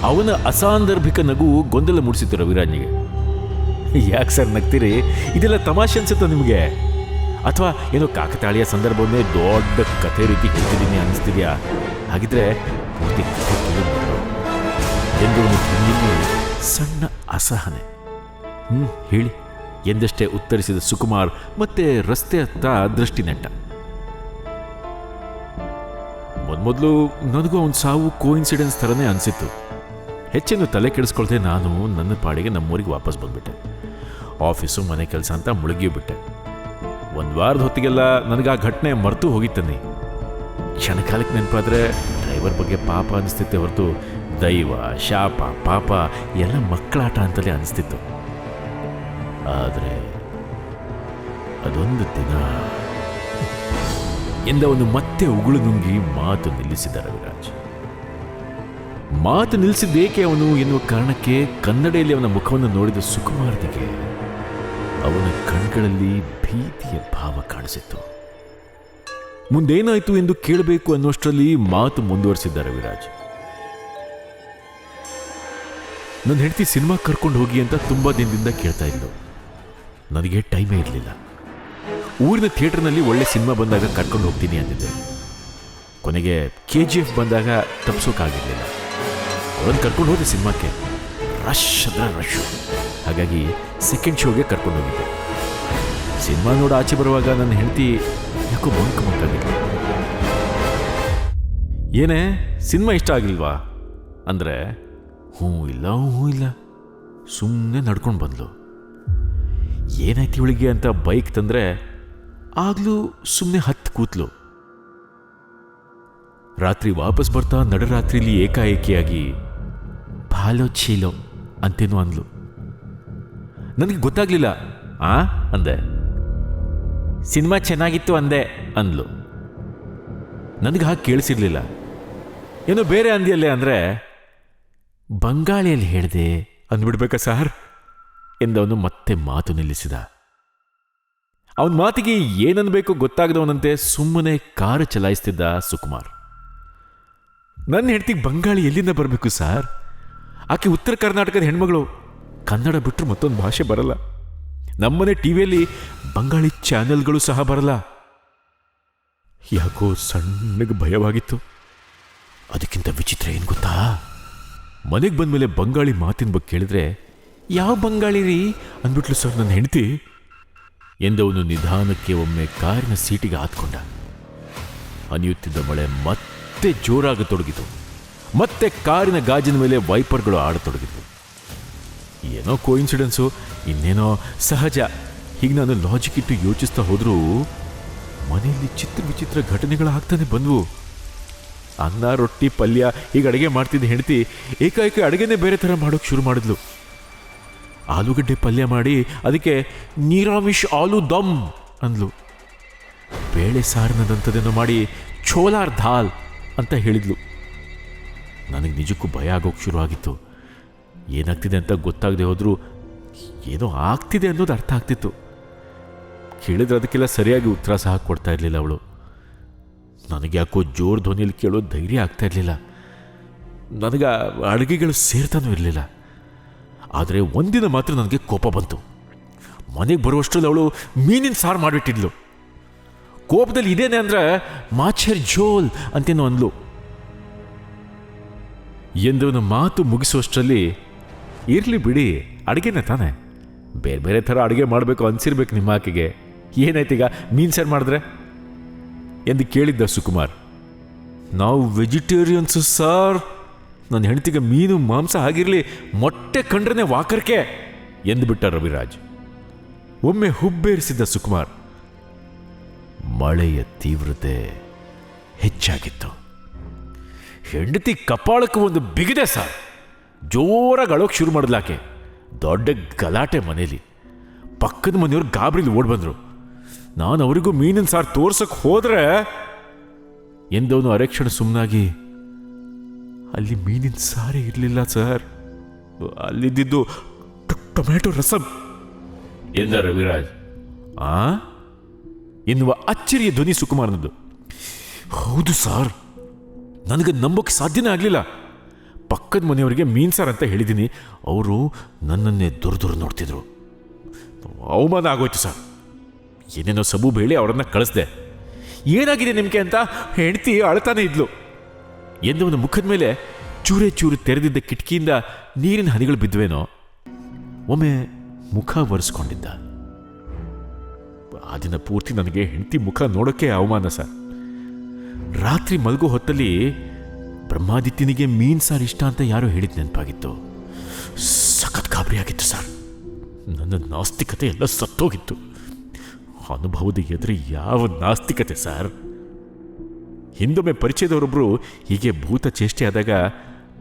ಅವನ ಅಸಾಂದರ್ಭಿಕ ನಗು ಗೊಂದಲ ಮೂಡಿಸಿತು ರವಿರಾಜ್ನಿಗೆ. ಯಾಕೆ ಸರ್ ನಗ್ತೀರಿ? ಇದೆಲ್ಲ ತಮಾಷೆ ಅನ್ಸುತ್ತೋ ನಿಮಗೆ? ಅಥವಾ ಏನೋ ಕಾಕತಾಳೀಯ ಸಂದರ್ಭವನ್ನೇ ದೊಡ್ಡ ಕಥೆ ರೀತಿ ಹೇಳ್ತಿದ್ದೀನಿ ಅನ್ನಿಸ್ತಿದ್ಯಾ? ಹಾಗಿದ್ರೆ ಪೂರ್ತಿ ಎಂದು ಸಣ್ಣ ಅಸಹನೆ. ಹೇಳಿ ಎಂದಷ್ಟೇ ಉತ್ತರಿಸಿದ ಸುಕುಮಾರ್ ಮತ್ತೆ ರಸ್ತೆ ಹತ್ತ ದೃಷ್ಟಿ ನೆಟ್ಟ. ಮೊದಲು ನನಗೂ ಅವನ ಸಾವು ಕೋಇನ್ಸಿಡೆನ್ಸ್ ಥರನೇ ಅನಿಸಿತ್ತು. ಹೆಚ್ಚೇನು ತಲೆ ಕೆಡಿಸ್ಕೊಳ್ದೆ ನಾನು ನನ್ನ ಪಾಡಿಗೆ ನಮ್ಮೂರಿಗೆ ವಾಪಸ್ ಬಂದುಬಿಟ್ಟೆ. ಆಫೀಸು ಮನೆ ಕೆಲಸ ಅಂತ ಮುಳುಗಿಯೂ ಬಿಟ್ಟೆ. ಒಂದು ವಾರದ ಹೊತ್ತಿಗೆಲ್ಲ ನನಗೆ ಆ ಘಟನೆ ಮರೆತು ಹೋಗಿತ್ತನ್ನಿ. ಕ್ಷಣಕಾಲಕ್ಕೆ ನೆನಪಾದರೆ ಡ್ರೈವರ್ ಬಗ್ಗೆ ಪಾಪ ಅನಿಸ್ತಿತ್ತೆ ಹೊರತು ದೈವ ಶಾಪ ಪಾಪ ಎಲ್ಲ ಮಕ್ಕಳಾಟ ಅಂತಲೇ ಅನಿಸ್ತಿತ್ತು. ಆದರೆ ಅದೊಂದು ದಿನ ಎಂದವನು ಮತ್ತೆ ಉಗುಳು ನುಂಗಿ ಮಾತು ನಿಲ್ಲಿಸಿದ ರವಿರಾಜ್. ಮಾತು ನಿಲ್ಲಿಸಿದ್ದೇಕೆ ಅವನು ಎನ್ನುವ ಕಾರಣಕ್ಕೆ ಕನ್ನಡಿಯಲ್ಲಿ ಅವನ ಮುಖವನ್ನು ನೋಡಿದ ಸುಕುಮಾರನಿಗೆ ಅವನ ಕಣ್ಗಳಲ್ಲಿ ಭೀತಿಯ ಭಾವ ಕಾಣಿಸಿತ್ತು. ಮುಂದೇನಾಯಿತು ಎಂದು ಕೇಳಬೇಕು ಅನ್ನೋಷ್ಟರಲ್ಲಿ ಮಾತು ಮುಂದುವರಿಸಿದ್ದ ರವಿರಾಜ್. ನನ್ನ ಹೆಂಡತಿ ಸಿನಿಮಾ ಕರ್ಕೊಂಡು ಹೋಗಿ ಅಂತ ತುಂಬ ದಿನದಿಂದ ಕೇಳ್ತಾ ಇದ್ಲು. ನನಗೆ ಟೈಮೇ ಇರಲಿಲ್ಲ. ಊರಿನ ಥಿಯೇಟರ್ನಲ್ಲಿ ಒಳ್ಳೆ ಸಿನಿಮಾ ಬಂದಾಗ ಕರ್ಕೊಂಡು ಹೋಗ್ತೀನಿ ಅಂದಿದ್ದೆ. ಕೊನೆಗೆ KGF ಬಂದಾಗ ತಪ್ಪಿಸೋಕ್ಕಾಗಿರಲಿಲ್ಲ. ಅವರನ್ನು ಕರ್ಕೊಂಡು ಹೋದೆ ಸಿನಿಮಾಕ್ಕೆ. ರಶ್ ಅಂದ್ರೆ ರಶ್ಶು. ಹಾಗಾಗಿ ಸೆಕೆಂಡ್ ಶೋಗೆ ಕರ್ಕೊಂಡು ಹೋಗಿದ್ದೆ. ಸಿನಿಮಾ ನೋಡಿ ಆಚೆ ಬರುವಾಗ ನನ್ನ ಹೆಂಡತಿ ಯಾಕೋ ಮಂಕಾಗಿಲ್ಲ. ಏನೇ ಸಿನಿಮಾ ಇಷ್ಟ ಆಗಿಲ್ವಾ ಅಂದರೆ ಹ್ಞೂ ಇಲ್ಲ ಸುಮ್ಮನೆ ನಡ್ಕೊಂಡು ಬಂದ್ಲು. ಏನಾಯ್ತು ಇವಳಿಗೆ ಅಂತ ಬೈಕ್ ತಂದರೆ ಆಗಲೂ ಸುಮ್ಮನೆ ಹತ್ತು ಕೂತ್ಲು. ರಾತ್ರಿ ವಾಪಸ್ ಬರ್ತಾ ನಡರಾತ್ರಿಲಿ ಏಕಾಏಕಿಯಾಗಿ ಭಾಲೋ ಚೀಲೋ ಅಂತೇನೋ ಅಂದ್ಲು. ನನಗೆ ಗೊತ್ತಾಗ್ಲಿಲ್ಲ. ಅಂದೆ. ಸಿನಿಮಾ ಚೆನ್ನಾಗಿತ್ತು ಅಂದೆ ಅಂದ್ಲು. ನನಗೆ ಹಾಗೆ ಕೇಳಿಸಿರ್ಲಿಲ್ಲ. ಏನೋ ಬೇರೆ ಅಂದಿಯಲ್ಲೇ ಅಂದರೆ ಬಂಗಾಳಿಯಲ್ಲಿ ಹೇಳಿದೆ ಅಂದ್ಬಿಡ್ಬೇಕಾ ಸಾರ್ ಎಂದವನು ಮತ್ತೆ ಮಾತು ನಿಲ್ಲಿಸಿದ. ಅವನ ಮಾತಿಗೆ ಏನನ್ಬೇಕು ಗೊತ್ತಾಗದವನಂತೆ ಸುಮ್ಮನೆ ಕಾರು ಚಲಾಯಿಸ್ತಿದ್ದ ಸುಕುಮಾರ್. ನನ್ನ ಹೆಂಡತಿಗೆ ಬಂಗಾಳಿ ಎಲ್ಲಿಂದ ಬರಬೇಕು ಸಾರ್? ಆಕೆ ಉತ್ತರ ಕರ್ನಾಟಕದ ಹೆಣ್ಮಗಳು. ಕನ್ನಡ ಬಿಟ್ಟರು ಮತ್ತೊಂದು ಭಾಷೆ ಬರಲ್ಲ. ನಮ್ಮನೆ ಟಿವಿಯಲ್ಲಿ ಬಂಗಾಳಿ ಚಾನೆಲ್ಗಳು ಸಹ ಬರಲ್ಲ. ಯಾಕೋ ಸಣ್ಣಗೆ ಭಯವಾಗಿತ್ತು. ಅದಕ್ಕಿಂತ ವಿಚಿತ್ರ ಏನು ಗೊತ್ತಾ? ಮನೆಗೆ ಬಂದಮೇಲೆ ಬಂಗಾಳಿ ಮಾತಿನ ಬಗ್ಗೆ ಕೇಳಿದ್ರೆ ಯಾವ ಬಂಗಾಳಿ ರೀ ಅಂದ್ಬಿಟ್ಲು ಸರ್ ನನ್ನ ಹೆಂಡತಿ ಎಂದವನು ನಿಧಾನಕ್ಕೆ ಒಮ್ಮೆ ಕಾರಿನ ಸೀಟಿಗೆ ಹಾತ್ಕೊಂಡ. ಹನಿಯುತ್ತಿದ್ದ ಮಳೆ ಮತ್ತೆ ಜೋರಾಗತೊಡಗಿತು. ಮತ್ತೆ ಕಾರಿನ ಗಾಜಿನ ಮೇಲೆ ವೈಪರ್ಗಳು ಆಡತೊಡಗಿದ್ವು. ಏನೋ ಕೋಇನ್ಸಿಡೆನ್ಸು, ಇನ್ನೇನೋ ಸಹಜ. ಹೀಗೆ ನಾನು ಲಾಜಿಕ್ ಇಟ್ಟು ಯೋಚಿಸ್ತಾ ಹೋದರೂ ಮನೆಯಲ್ಲಿ ಚಿತ್ರ ವಿಚಿತ್ರ ಘಟನೆಗಳಾಗ್ತಾನೆ ಬಂದವು. ಅನ್ನ ರೊಟ್ಟಿ ಪಲ್ಯ ಈಗ ಅಡುಗೆ ಮಾಡ್ತಿದ್ದ ಹೆಂಡತಿ ಏಕಾಏಕಿ ಅಡುಗೆನೇ ಬೇರೆ ಥರ ಮಾಡೋಕ್ಕೆ ಶುರು ಮಾಡಿದ್ಲು. ಆಲೂಗಡ್ಡೆ ಪಲ್ಯ ಮಾಡಿ ಅದಕ್ಕೆ ನೀರಾಮಿಷ್ ಆಲೂ ದಮ್ ಅಂದ್ಲು. ಬೇಳೆ ಸಾರಿನದಂಥದ್ದೇನೋ ಮಾಡಿ ಛೋಲಾರ್ ದಾಲ್ ಅಂತ ಹೇಳಿದ್ಲು. ನನಗೆ ನಿಜಕ್ಕೂ ಭಯ ಆಗೋಕ್ಕೆ ಶುರು ಆಗಿತ್ತು. ಏನಾಗ್ತಿದೆ ಅಂತ ಗೊತ್ತಾಗದೆ ಹೋದರೂ ಏನೋ ಆಗ್ತಿದೆ ಅನ್ನೋದು ಅರ್ಥ ಆಗ್ತಿತ್ತು. ಕೇಳಿದ್ರೆ ಅದಕ್ಕೆಲ್ಲ ಸರಿಯಾಗಿ ಉತ್ತರ ಸಹ ಕೊಡ್ತಾ ಇರಲಿಲ್ಲ ಅವಳು. ನನಗೆ ಯಾಕೋ ಜೋರು ಧ್ವನಿಯಲ್ಲಿ ಕೇಳೋದು ಧೈರ್ಯ ಆಗ್ತಾ ಇರಲಿಲ್ಲ. ನನಗೆ ಅಡುಗೆಗಳು ಸೇರ್ತಾನೂ ಇರಲಿಲ್ಲ. ಆದರೆ ಒಂದಿನ ಮಾತ್ರ ನನಗೆ ಕೋಪ ಬಂತು. ಮನೆಗೆ ಬರುವಷ್ಟರಲ್ಲಿ ಅವಳು ಮೀನಿನ ಸಾರು ಮಾಡಿಬಿಟ್ಟಿದ್ಲು. ಕೋಪದಲ್ಲಿ ಇದೇನೆ ಅಂದರೆ ಮಾಚೇರ್ ಝೋಲ್ ಅಂತೇನೋ ಅಂದ್ಲು. ಎಂದವನ ಮಾತು ಮುಗಿಸುವಷ್ಟರಲ್ಲಿ ಇರಲಿ ಬಿಡಿ, ಅಡುಗೆನೇ ತಾನೆ, ಬೇರೆ ಬೇರೆ ಥರ ಅಡುಗೆ ಮಾಡಬೇಕು ಅನಿಸಿರ್ಬೇಕು ನಿಮ್ಮ ಆಕೆಗೆ. ಏನಾಯ್ತೀಗ ಮೀನು ಸಾರು ಮಾಡಿದ್ರೆ ಎಂದು ಕೇಳಿದ್ದ ಸುಕುಮಾರ್. ನಾವು ವೆಜಿಟೇರಿಯನ್ಸು ಸಾರ್. ನನ್ನ ಹೆಂಡತಿಗೆ ಮೀನು ಮಾಂಸ ಆಗಿರಲಿ ಮೊಟ್ಟೆ ಕಂಡ್ರೆ ವಾಕರ್ಕೆ ಎಂದುಬಿಟ್ಟ ರವಿರಾಜ್. ಒಮ್ಮೆ ಹುಬ್ಬೇರಿಸಿದ್ದ ಸುಕುಮಾರ್. ಮಳೆಯ ತೀವ್ರತೆ ಹೆಚ್ಚಾಗಿತ್ತು. ಹೆಂಡತಿ ಕಪಾಳಕ್ಕೆ ಒಂದು ಬಿಗಿದೆ ಸಾರ್. ಜೋರಾಗಿ ಅಳೋಕೆ ಶುರು ಮಾಡಿದ್ಲಾಕೆ. ದೊಡ್ಡ ಗಲಾಟೆ ಮನೇಲಿ. ಪಕ್ಕದ ಮನೆಯವ್ರು ಗಾಬರಿಲಿ ಓಡ್ ಬಂದರು. ನಾನು ಅವರಿಗೂ ಮೀನಿನ ಸಾರು ತೋರ್ಸಕ್ಕೆ ಹೋದ್ರೆ ಎಂದವನು ಅರೆಕ್ಷಣ ಸುಮ್ಮನಾಗಿ, ಅಲ್ಲಿ ಮೀನಿನ ಸಾರೇ ಇರಲಿಲ್ಲ ಸರ್, ಅಲ್ಲಿದ್ದು ಟೊಮ್ಯಾಟೊ ರಸಂ ಎಂದ ರವಿರಾಜ್. ಎನ್ನುವ ಅಚ್ಚರಿಯ ಧ್ವನಿ ಸುಕುಮಾರನದ್ದು. ಹೌದು ಸಾರ್, ನನಗೆ ನಂಬೋಕ್ಕೆ ಸಾಧ್ಯನೇ ಆಗಲಿಲ್ಲ. ಪಕ್ಕದ ಮನೆಯವರಿಗೆ ಮೀನು ಸಾರು ಅಂತ ಹೇಳಿದ್ದೀನಿ. ಅವರು ನನ್ನನ್ನೇ ದೂರ ನೋಡ್ತಿದ್ರು. ಅವಮಾನ ಆಗೋಯ್ತು ಸರ್. ಏನೇನೋ ಸಬೂಬ್ ಹೇಳಿ ಅವರನ್ನು ಕಳಿಸ್ದೆ. ಏನಾಗಿದೆ ನಿಮಗೆ ಅಂತ ಹೆಂಡತಿ ಅಳ್ತಾನೆ ಇದ್ಲು. ಎಂದವನ ಮುಖದ ಮೇಲೆ ಚೂರೇ ಚೂರು ತೆರೆದಿದ್ದ ಕಿಟಕಿಯಿಂದ ನೀರಿನ ಹನಿಗಳು ಬಿದ್ವೇನೋ. ಒಮ್ಮೆ ಮುಖ ಒರೆಸ್ಕೊಂಡಿದ್ದ. ಆ ದಿನ ಪೂರ್ತಿ ನನಗೆ ಹೆಂಡತಿ ಮುಖ ನೋಡೋಕ್ಕೆ ಅವಮಾನ ಸರ್. ರಾತ್ರಿ ಮಲಗೋ ಹೊತ್ತಲ್ಲಿ ಬ್ರಹ್ಮಾದಿತ್ಯನಿಗೆ ಮೀನು ಸಾರು ಇಷ್ಟ ಅಂತ ಯಾರೋ ಹೇಳಿದ ನೆನಪಾಗಿತ್ತು. ಸಖತ್ ಗಾಬರಿ ಆಗಿತ್ತು ಸರ್. ನನ್ನ ನಾಸ್ತಿಕತೆ ಎಲ್ಲ ಸತ್ತೋಗಿತ್ತು. ಅನುಭವದ ಎದುರು ಯಾವ ನಾಸ್ತಿಕತೆ ಸರ್. ಹಿಂದೊಮ್ಮೆ ಪರಿಚಯದವರೊಬ್ಬರು ಹೀಗೆ ಭೂತ ಚೇಷ್ಟೆ ಆದಾಗ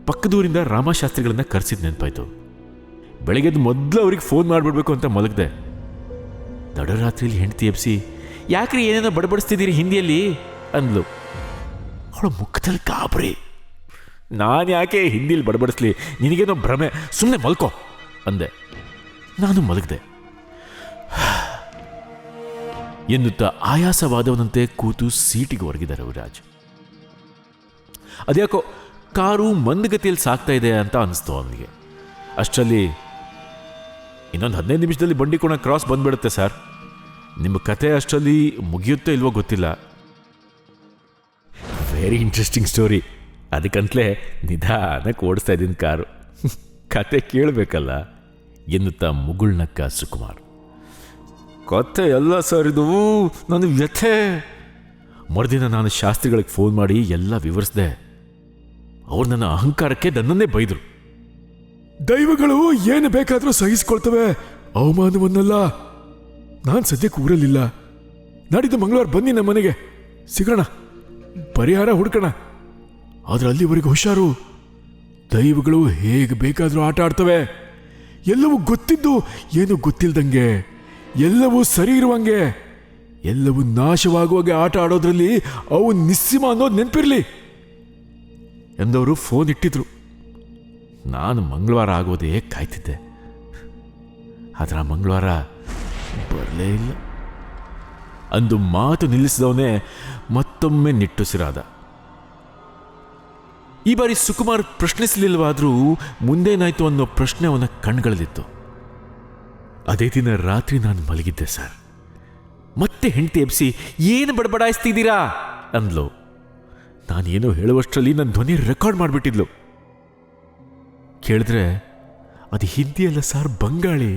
ಪಕ್ಕದೂರಿಂದ ರಾಮಶಾಸ್ತ್ರಿಗಳನ್ನ ಕರೆಸಿದ್ ನೆನಪಾಯ್ತು. ಬೆಳಗ್ಗೆದ್ದು ಮೊದಲು ಅವ್ರಿಗೆ ಫೋನ್ ಮಾಡಿಬಿಡ್ಬೇಕು ಅಂತ ಮಲಗಿದೆ. ತಡರಾತ್ರಿಲಿ ಹೆಂಡತಿ ಎಬ್ಸಿ, ಯಾಕ್ರಿ ಏನೇನೋ ಬಡಬಡಿಸ್ತಿದ್ದೀರಿ ಹಿಂದಿಯಲ್ಲಿ ಅಂದ್ಲು. ಅವಳ ಮುಖದಲ್ಲಿ ಗಾಬರಿ. ನಾನು ಯಾಕೆ ಹಿಂದಿಲಿ ಬಡಬಡಿಸ್ಲಿ, ನಿನಗೇನೋ ಭ್ರಮೆ, ಸುಮ್ಮನೆ ಮಲ್ಕೋ ಅಂದೆ. ನಾನು ಮಲಗಿದೆ ಎನ್ನುತ್ತಾ ಆಯಾಸವಾದವನಂತೆ ಕೂತು ಸೀಟಿಗೆ ಹೊರಗಿದ್ದಾರೆ ಯುವರಾಜ್. ಅದ್ಯಾಕೋ ಕಾರು ಮಂದಗತಿಯಲ್ಲಿ ಸಾಗ್ತಾ ಇದೆ ಅಂತ ಅನಿಸ್ತು ಅವನಿಗೆ. ಅಷ್ಟರಲ್ಲಿ ಇನ್ನೊಂದು 15 ನಿಮಿಷದಲ್ಲಿ ಬಂಡಿಕೋಣ ಕ್ರಾಸ್ ಬಂದ್ಬಿಡುತ್ತೆ ಸರ್. ನಿಮ್ಮ ಕತೆ ಅಷ್ಟರಲ್ಲಿ ಮುಗಿಯುತ್ತೋ ಇಲ್ವೋ ಗೊತ್ತಿಲ್ಲ. Very interesting story. ಅದಕ್ಕಂತಲೇ ನಿಧಾನಕ್ಕೆ ಓಡಿಸ್ತಾ ಇದ್ದೀನಿ ಕಾರು. ಕತೆ ಕೇಳಬೇಕಲ್ಲ ಎನ್ನುತ್ತಾ ಮುಗುಳ್ನಕ್ಕ ಸುಕುಮಾರ್. ಕತೆ ಎಲ್ಲ ಸರ್ ಇದು ನನ್ನ ವ್ಯಥೆ. ಮರುದಿನ ನಾನು ಶಾಸ್ತ್ರಿಗಳಿಗೆ ಫೋನ್ ಮಾಡಿ ಎಲ್ಲ ವಿವರಿಸಿದೆ. ಅವ್ರು ನನ್ನ ಅಹಂಕಾರಕ್ಕೆ ನನ್ನನ್ನೇ ಬೈದರು. ದೈವಗಳು ಏನು ಬೇಕಾದರೂ ಸಹಿಸ್ಕೊಳ್ತವೆ, ಅವಮಾನವನ್ನಲ್ಲ. ನಾನು ಸದ್ಯಕ್ಕೆ ಊರಲ್ಲಿಲ್ಲ. ನಾಡಿದ್ದು ಮಂಗಳವಾರ ಬನ್ನಿ ನಮ್ಮ ಮನೆಗೆ, ಸಿಗೋಣ, ಪರಿಹಾರ ಹುಡ್ಕೋಣ. ಆದ್ರೆ ಅಲ್ಲಿವರೆಗೂ ಹುಷಾರು. ದೈವಗಳು ಹೇಗೆ ಬೇಕಾದರೂ ಆಟ ಆಡ್ತವೆ. ಎಲ್ಲವೂ ಗೊತ್ತಿದ್ದು ಏನು ಗೊತ್ತಿಲ್ದಂಗೆ, ಎಲ್ಲವೂ ಸರಿ ಇರುವಂಗೆ, ಎಲ್ಲವೂ ನಾಶವಾಗುವಾಗೆ ಆಟ ಆಡೋದ್ರಲ್ಲಿ ಅವು ನಿಸ್ಸೀಮ ಅನ್ನೋದು ನೆನಪಿರ್ಲಿ ಎಂದವರು ಫೋನ್ ಇಟ್ಟಿದ್ರು. ನಾನು ಮಂಗಳವಾರ ಆಗೋದೇ ಕಾಯ್ತಿದ್ದೆ. ಆದ್ರೆ ಆ ಮಂಗಳವಾರ ಬರಲೇ ಇಲ್ಲ. ಅಂದು ಮಾತು ನಿಲ್ಲಿಸಿದವನೇ ಮತ್ತೊಮ್ಮೆ ನಿಟ್ಟುಸಿರಾದ. ಈ ಬಾರಿ ಸುಕುಮಾರ್ ಪ್ರಶ್ನಿಸಲಿಲ್ಲವಾದರೂ ಮುಂದೇನಾಯ್ತು ಅನ್ನೋ ಪ್ರಶ್ನೆ ಅವನ ಕಣ್ಗಳಲ್ಲಿತ್ತು. ಅದೇ ದಿನ ರಾತ್ರಿ ನಾನು ಮಲಗಿದ್ದೆ ಸರ್. ಮತ್ತೆ ಹೆಂಡತಿ ಎಬ್ಸಿ, ಏನು ಬಡಬಡಾಯಿಸ್ತಿದ್ದೀರಾ ಅಂದ್ಲು. ನಾನೇನೋ ಹೇಳುವಷ್ಟರಲ್ಲಿ ನನ್ನ ಧ್ವನಿ ರೆಕಾರ್ಡ್ ಮಾಡಿಬಿಟ್ಟಿದ್ಲು. ಕೇಳಿದ್ರೆ ಅದು ಹಿಂದಿಯಲ್ಲ ಸರ್, ಬಂಗಾಳಿ.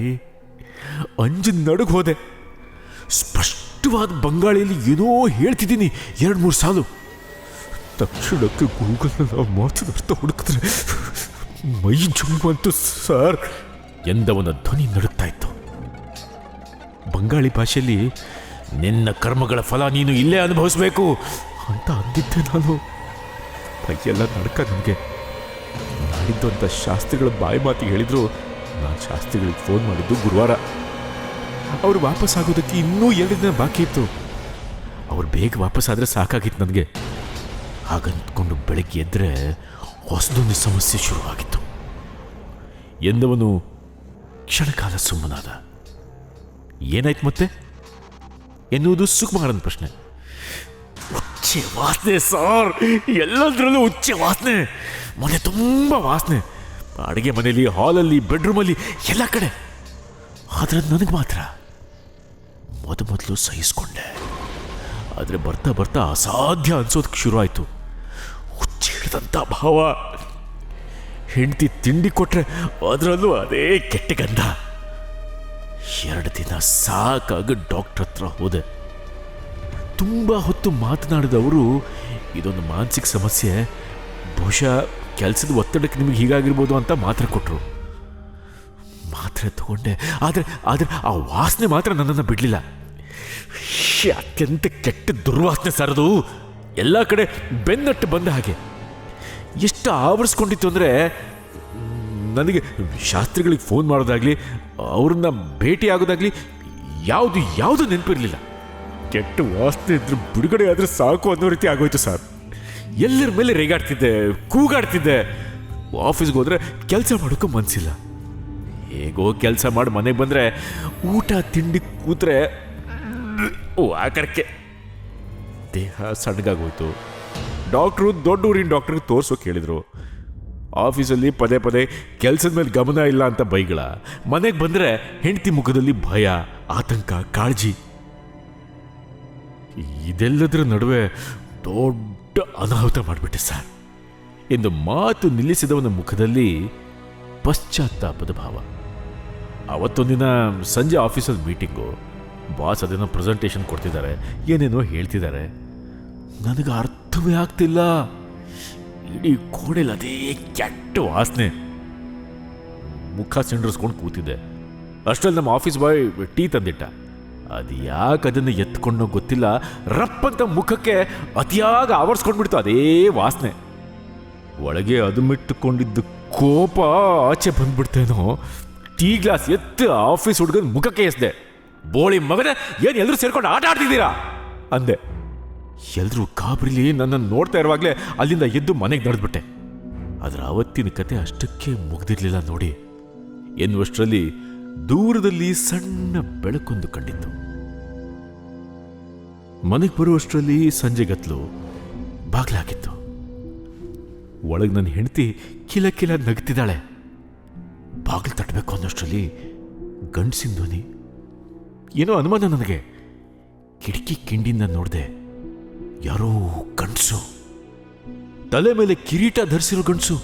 ಅಂಜು ನಡುಗ್ ಹೋದೆ. ಸ್ಪಷ್ಟವಾದ ಬಂಗಾಳಿಯಲ್ಲಿ ಏನೋ ಹೇಳ್ತಿದ್ದೀನಿ 2-3 ಸಾಲು. ತಕ್ಷಣಕ್ಕೆ ಗೂಗಲ್ನ ನಾವು ಮಾತಿನ ಅರ್ಥ ಹುಡುಕಿದ್ರೆ ಮೈ ಜುಮ್ಮಂತು ಸರ್ ಎಂದವನ ಧ್ವನಿ ನಡುತ್ತಾ ಇತ್ತು. ಬಂಗಾಳಿ ಭಾಷೆಯಲ್ಲಿ ನಿನ್ನ ಕರ್ಮಗಳ ಫಲ ನೀನು ಇಲ್ಲೇ ಅನುಭವಿಸ್ಬೇಕು ಅಂತ ಅಂದಿದ್ದೆ ನಾನು. ಕೈಯೆಲ್ಲ ನಡ್ಕ ನನಗೆ. ನಾಡಿದ್ದು ಅಂತ ಶಾಸ್ತ್ರಿಗಳ ಬಾಯಿ ಮಾತಿಗೆ ಹೇಳಿದ್ರು. ನಾನು ಶಾಸ್ತ್ರಿಗಳಿಗೆ ಫೋನ್ ಮಾಡಿದ್ದು ಗುರುವಾರ. ಅವರು ವಾಪಸ್ ಆಗೋದಕ್ಕೆ ಇನ್ನೂ 2 ದಿನ ಬಾಕಿ ಇತ್ತು. ಅವ್ರು ಬೇಗ ವಾಪಸ್ ಆದರೆ ಸಾಕಾಗಿತ್ತು ನನಗೆ. ಹಾಗಂದ್ಕೊಂಡು ಬೆಳಗ್ಗೆ ಎದ್ದರೆ ಹೊಸದೊಂದು ಸಮಸ್ಯೆ ಶುರುವಾಗಿತ್ತು ಎಂದವನು ಕ್ಷಣಕಾಲ ಸುಮ್ಮನಾದ. ಏನಾಯ್ತು ಮತ್ತೆ ಎನ್ನುವುದು ಸುಕುಮಾರನ ಪ್ರಶ್ನೆ. ಉಚ್ಚೆ ವಾಸನೆ ಸಾರ್, ಎಲ್ಲದರಲ್ಲೂ ಉಚ್ಚೆ ವಾಸನೆ. ಮನೆ ತುಂಬ ವಾಸನೆ. ಅಡುಗೆ ಮನೆಯಲ್ಲಿ, ಹಾಲಲ್ಲಿ, ಬೆಡ್ರೂಮಲ್ಲಿ, ಎಲ್ಲ ಕಡೆ. ಆದರೆ ನನಗೆ ಮಾತ್ರ ಮೊದಲು ಸಹಿಸ್ಕೊಂಡೆ. ಆದರೆ ಬರ್ತಾ ಬರ್ತಾ ಅಸಾಧ್ಯ ಅನ್ಸೋದಕ್ಕೆ ಶುರು ಆಯಿತು. ಹುಚ್ಚಿ ಹಿಡಿದಂಥ ಭಾವ. ಹೆಂಡತಿ ತಿಂಡಿ ಕೊಟ್ರೆ ಅದರಲ್ಲೂ ಅದೇ ಕೆಟ್ಟ ಗಂಧ. 2 ದಿನ ಸಾಕಾಗಿ ಡಾಕ್ಟರ್ ಹತ್ರ ಹೋದೆ. ತುಂಬ ಹೊತ್ತು ಮಾತನಾಡಿದವರು, ಇದೊಂದು ಮಾನಸಿಕ ಸಮಸ್ಯೆ, ಬಹುಶಃ ಕೆಲಸದ ಒತ್ತಡಕ್ಕೆ ನಿಮಗೆ ಹೀಗಾಗಿರ್ಬೋದು ಅಂತ ಮಾತ್ರೆ ಕೊಟ್ಟರು. ಮಾತ್ರೆ ತಗೊಂಡೆ. ಆದರೆ ಆ ವಾಸನೆ ಮಾತ್ರ ನನ್ನನ್ನು ಬಿಡಲಿಲ್ಲ. ಅತ್ಯಂತ ಕೆಟ್ಟ ದುರ್ವಾಸನೆ ಸರದು. ಎಲ್ಲ ಕಡೆ ಬೆನ್ನಟ್ಟು ಬಂದ ಹಾಗೆ. ಎಷ್ಟು ಆವರಿಸ್ಕೊಂಡಿತ್ತು ಅಂದರೆ ನನಗೆ ಶಾಸ್ತ್ರಿಗಳಿಗೆ ಫೋನ್ ಮಾಡೋದಾಗಲಿ, ಅವ್ರನ್ನ ಭೇಟಿ ಆಗೋದಾಗಲಿ ಯಾವುದು ನೆನಪಿರಲಿಲ್ಲ. ಕೆಟ್ಟ ವಾಸನೆ ಇದ್ರೆ ಬಿಡುಗಡೆ ಆದರೆ ಸಾಕು ಅನ್ನೋ ರೀತಿ ಆಗೋಯ್ತು ಸರ್. ಎಲ್ಲರ ಮೇಲೆ ರೇಗಾಡ್ತಿದ್ದೆ, ಕೂಗಾಡ್ತಿದ್ದೆ. ಆಫೀಸ್ಗೆ ಹೋದರೆ ಕೆಲಸ ಮಾಡೋಕ್ಕೂ ಮನಸ್ಸಿಲ್ಲ. ಹೇಗೋ ಕೆಲಸ ಮಾಡಿ ಮನೆಗೆ ಬಂದರೆ ಊಟ ತಿಂಡಿ ಕೂತ್ರೆ ಆಕರಕ್ಕೆ ದೇಹ ಸಣ್ಣಗಾಗೋಯ್ತು. ಡಾಕ್ಟ್ರು ದೊಡ್ಡ ಊರಿನ ಡಾಕ್ಟ್ರಿಗೆ ತೋರಿಸೋಕೆ ಹೇಳಿದರು. ಆಫೀಸಲ್ಲಿ ಪದೇ ಪದೇ ಕೆಲಸದ ಮೇಲೆ ಗಮನ ಇಲ್ಲ ಅಂತ ಬೈಗಳ. ಮನೆಗೆ ಬಂದರೆ ಹೆಂಡತಿ ಮುಖದಲ್ಲಿ ಭಯ, ಆತಂಕ, ಕಾಳಜಿ. ಇದೆಲ್ಲದರ ನಡುವೆ ದೊಡ್ಡ ಅನಾಹುತ ಮಾಡಿಬಿಟ್ಟೆ ಸರ್ ಎಂದು ಮಾತು ನಿಲ್ಲಿಸಿದವನ ಮುಖದಲ್ಲಿ ಪಶ್ಚಾತ್ತಾಪದ ಭಾವ. ಅವತ್ತೊಂದಿನ ಸಂಜೆ ಆಫೀಸಲ್ಲಿ ಮೀಟಿಂಗು. ಬಾಸ್ ಅದೇನೋ ಪ್ರೆಸೆಂಟೇಷನ್ ಕೊಡ್ತಿದ್ದಾರೆ, ಏನೇನೋ ಹೇಳ್ತಿದ್ದಾರೆ. ನನಗೆ ಅರ್ಥವೇ ಆಗ್ತಿಲ್ಲ. ಇಡೀ ಕೋಣೆಲಿ ಅದೇ ಕೆಟ್ಟ ವಾಸನೆ. ಮುಖ ಸಿಂಡ್ರಿಸ್ಕೊಂಡು ಕೂತಿದ್ದೆ. ಅಷ್ಟರಲ್ಲಿ ನಮ್ಮ ಆಫೀಸ್ ಬಾಯ್ ಟೀ ತಂದಿಟ್ಟ. ಅದು ಯಾಕೆ ಅದನ್ನು ಎತ್ಕೊಂಡೋ ಗೊತ್ತಿಲ್ಲ, ರಪ್ಪಂತ ಮುಖಕ್ಕೆ ಅತಿಯಾಗಿ ಆವರಿಸ್ಕೊಂಡ್ಬಿಡ್ತು ಅದೇ ವಾಸನೆ. ಒಳಗೆ ಅದುಮಿಟ್ಟುಕೊಂಡಿದ್ದ ಕೋಪ ಆಚೆ ಬಂದ್ಬಿಡ್ತೇನೋ. ಟೀ ಗ್ಲಾಸ್ ಎತ್ತು ಆಫೀಸ್ ಹುಡುಗನ ಮುಖಕ್ಕೆ ಎಸ್ದೆ. ಬೋಳಿ ಮಗನೇ, ಏನು ಎಲ್ಲರೂ ಸೇರ್ಕೊಂಡು ಆಟ ಆಡ್ತಿದ್ದೀರಾ ಅಂದೆ. ಎಲ್ಲರೂ ಗಾಬರಿಲಿ ನನ್ನನ್ನು ನೋಡ್ತಾ ಇರುವಾಗಲೇ ಅಲ್ಲಿಂದ ಎದ್ದು ಮನೆಗೆ ನಡೆದ್ಬಿಟ್ಟೆ. ಅದರ ಅವತ್ತಿನ ಕತೆ ಅಷ್ಟಕ್ಕೆ ಮುಗ್ದಿರ್ಲಿಲ್ಲ ನೋಡಿ ಎನ್ನುವಷ್ಟರಲ್ಲಿ ದೂರದಲ್ಲಿ ಸಣ್ಣ ಬೆಳಕೊಂದು ಕಂಡಿತ್ತು. ಮನೆಗೆ ಬರುವಷ್ಟರಲ್ಲಿ ಸಂಜೆಗತ್ಲು ಬಾಗ್ಲಾಗಿತ್ತು. ಒಳಗೆ ನನ್ನ ಹೆಂಡತಿ ಕಿಲ ಕಿಲ ನಗ್ತಿದ್ದಾಳೆ. ಬಾಗಿಲು ತಟ್ಟಬೇಕು ಅನ್ನೋಷ್ಟರಲ್ಲಿ ಗಂಡಸಿನ ಧ್ವನಿ. ಏನೋ ಅನುಮಾನ ನನಗೆ. ಕಿಟಕಿ ಕಿಂಡಿಂದ ನೋಡಿದೆ. ಯಾರೋ ಗಂಡಸು, ತಲೆ ಮೇಲೆ ಕಿರೀಟ ಧರಿಸಿರೋ ಗಂಡಸು.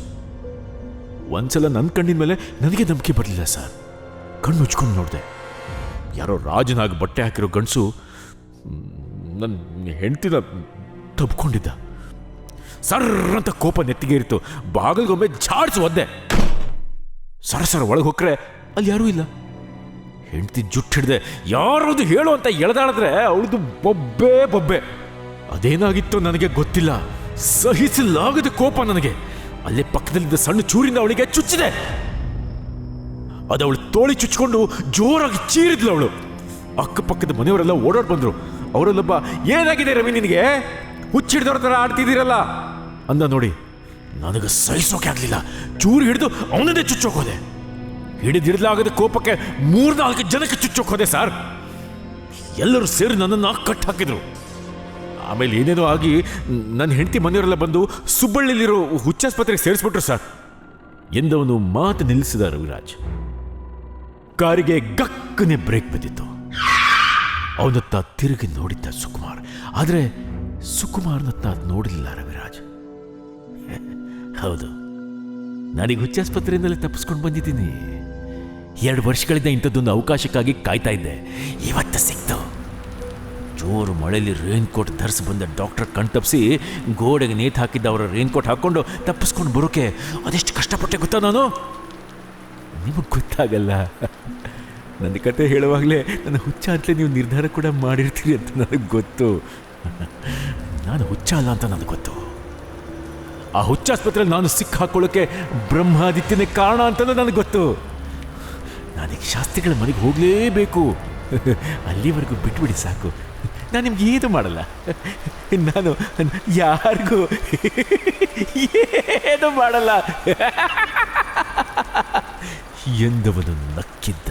ಒಂದ್ಸಲ ನನ್ನ ಕಣ್ಣಿನ ಮೇಲೆ ನನಗೆ ನಂಬಿಕೆ ಬರಲಿಲ್ಲ ಸರ್. ಕಣ್ಣು ಮುಚ್ಕೊಂಡು ನೋಡಿದೆ. ಯಾರೋ ರಾಜನಾಗಿ ಬಟ್ಟೆ ಹಾಕಿರೋ ಗಂಡಸು ನನ್ನ ಹೆಂಡತಿನ ತಬ್ಕೊಂಡಿದ್ದ. ಸರ್ರ ಅಂತ ಕೋಪ ನೆತ್ತಿಗೆ ಇರಿತು. ಬಾಗಿಲಿಗೊಮ್ಮೆ ಝಾಡ್ಸು ಒದ್ದೆ. ಸರಸರ ಒಳಗೆ ಹೋಗ್ರೆ ಅಲ್ಲಿ ಯಾರೂ ಇಲ್ಲ. ಹೆಂಡತಿ ಜುಟ್ಟು ಹಿಡ್ದೆ ಯಾರದು ಹೇಳು ಅಂತ ಎಳೆದಾಡಿದ್ರೆ ಅವಳದು ಬೊಬ್ಬೆ ಬೊಬ್ಬೆ. ಅದೇನಾಗಿತ್ತು ನನಗೆ ಗೊತ್ತಿಲ್ಲ. ಸಹಿಸಲಾಗದ ಕೋಪ ನನಗೆ. ಅಲ್ಲೇ ಪಕ್ಕದಲ್ಲಿದ್ದ ಸಣ್ಣ ಚೂರಿಂದ ಅವಳಿಗೆ ಚುಚ್ಚಿದೆ. ಅದು ಅವಳು ತೋಳಿ ಚುಚ್ಕೊಂಡು ಜೋರಾಗಿ ಚೀರಿದ್ಲು ಅವಳು. ಅಕ್ಕಪಕ್ಕದ ಮನೆಯವರೆಲ್ಲ ಓಡಾಡ್ ಬಂದ್ರು. ಅವರಲ್ಲೊಬ್ಬ, ಏನಾಗಿದೆ ರವಿ ನಿನಗೆ, ಹುಚ್ಚಿಡ್ದವ್ರ ಥರ ಆಡ್ತಿದ್ದೀರಲ್ಲ ಅಂದ. ನೋಡಿ, ನನಗೆ ಸಹಿಸೋಕೆ ಆಗಲಿಲ್ಲ. ಚೂರು ಹಿಡಿದು ಅವನನ್ನೇ ಚುಚ್ಚೋಕೋದೆ. ಹಿಡಿದಿಡಲಾಗದ ಕೋಪಕ್ಕೆ 3-4 ಜನಕ್ಕೆ ಚುಚ್ಚೋಕೋದೆ ಸರ್. ಎಲ್ಲರೂ ಸೇರಿ ನನ್ನನ್ನು ಕಟ್ ಹಾಕಿದ್ರು. ಆಮೇಲೆ ಏನೇನೋ ಆಗಿ ನನ್ನ ಹೆಂಡತಿ ಮನೆಯವರೆಲ್ಲ ಬಂದು ಸುಬ್ಬಳ್ಳಿಲಿರೋ ಹುಚ್ಚಾಸ್ಪತ್ರೆಗೆ ಸೇರಿಸ್ಬಿಟ್ರು ಸರ್ ಎಂದವನು ಮಾತು ನಿಲ್ಲಿಸಿದ ರವಿರಾಜ್. ಕಾರಿಗೆ ಗಕ್ಕನೆ ಬ್ರೇಕ್ ಬಿದ್ದಿತ್ತು. ಅವನತ್ತ ತಿರುಗಿ ನೋಡಿದ್ದ ಸುಕುಮಾರ್. ಆದರೆ ಸುಕುಮಾರ್ನತ್ತ ನೋಡಲಿಲ್ಲ ರವಿರಾಜ್. ಹೌದು, ನಾನೀಗ ಹುಚ್ಚಾಸ್ಪತ್ರೆಯಿಂದಲೇ ತಪ್ಪಿಸ್ಕೊಂಡು ಬಂದಿದ್ದೀನಿ. 2 ವರ್ಷಗಳಿಂದ ಇಂಥದ್ದೊಂದು ಅವಕಾಶಕ್ಕಾಗಿ ಕಾಯ್ತಾ ಇದ್ದೆ. ಇವತ್ತು ಸಿಕ್ತು. ಜೋರು ಮಳೆಯಲ್ಲಿ ರೇನ್ಕೋಟ್ ಧರಿಸಿ ಬಂದ ಡಾಕ್ಟರ್ ಕಣ್ತಪ್ಪಿಸಿ ಗೋಡೆಗೆ ನೇತು ಹಾಕಿದ್ದ ಅವರ ರೇನ್ಕೋಟ್ ಹಾಕ್ಕೊಂಡು ತಪ್ಪಿಸ್ಕೊಂಡು ಬರೋಕೆ ಅದೆಷ್ಟು ಕಷ್ಟಪಟ್ಟೆ ಗೊತ್ತಾ ನಾನು. ನಿಮಗೆ ಗೊತ್ತಾಗಲ್ಲ. ನನ್ನ ಕತೆ ಹೇಳುವಾಗಲೇ ನನ್ನ ಹುಚ್ಚ ಅಂತಲೇ ನೀವು ನಿರ್ಧಾರ ಕೂಡ ಮಾಡಿರ್ತೀರಿ ಅಂತ ನನಗೆ ಗೊತ್ತು. ನಾನು ಹುಚ್ಚ ಅಲ್ಲ ಅಂತ ನನಗೆ ಗೊತ್ತು. ಆ ಹುಚ್ಚಾಸ್ಪತ್ರೆಯಲ್ಲಿ ನಾನು ಸಿಕ್ಕ ಹಾಕೊಳ್ಳೋಕೆ ಬ್ರಹ್ಮಾದಿತ್ಯನೇ ಕಾರಣ ಅಂತಲೂ ನನಗೆ ಗೊತ್ತು. ನಾನೀಗ ಶಾಸ್ತ್ರಿಗಳ ಮನೆಗೆ ಹೋಗಲೇಬೇಕು. ಅಲ್ಲಿವರೆಗೂ ಬಿಟ್ಬಿಡಿ ಸಾಕು. ನಾನು ನಿಮ್ಗೆ ಏನು ಮಾಡಲ್ಲ. ನಾನು ಯಾರಿಗೂ ಏನು ಮಾಡಲ್ಲ ಎಂದವನು ನಕ್ಕಿದ್ದ.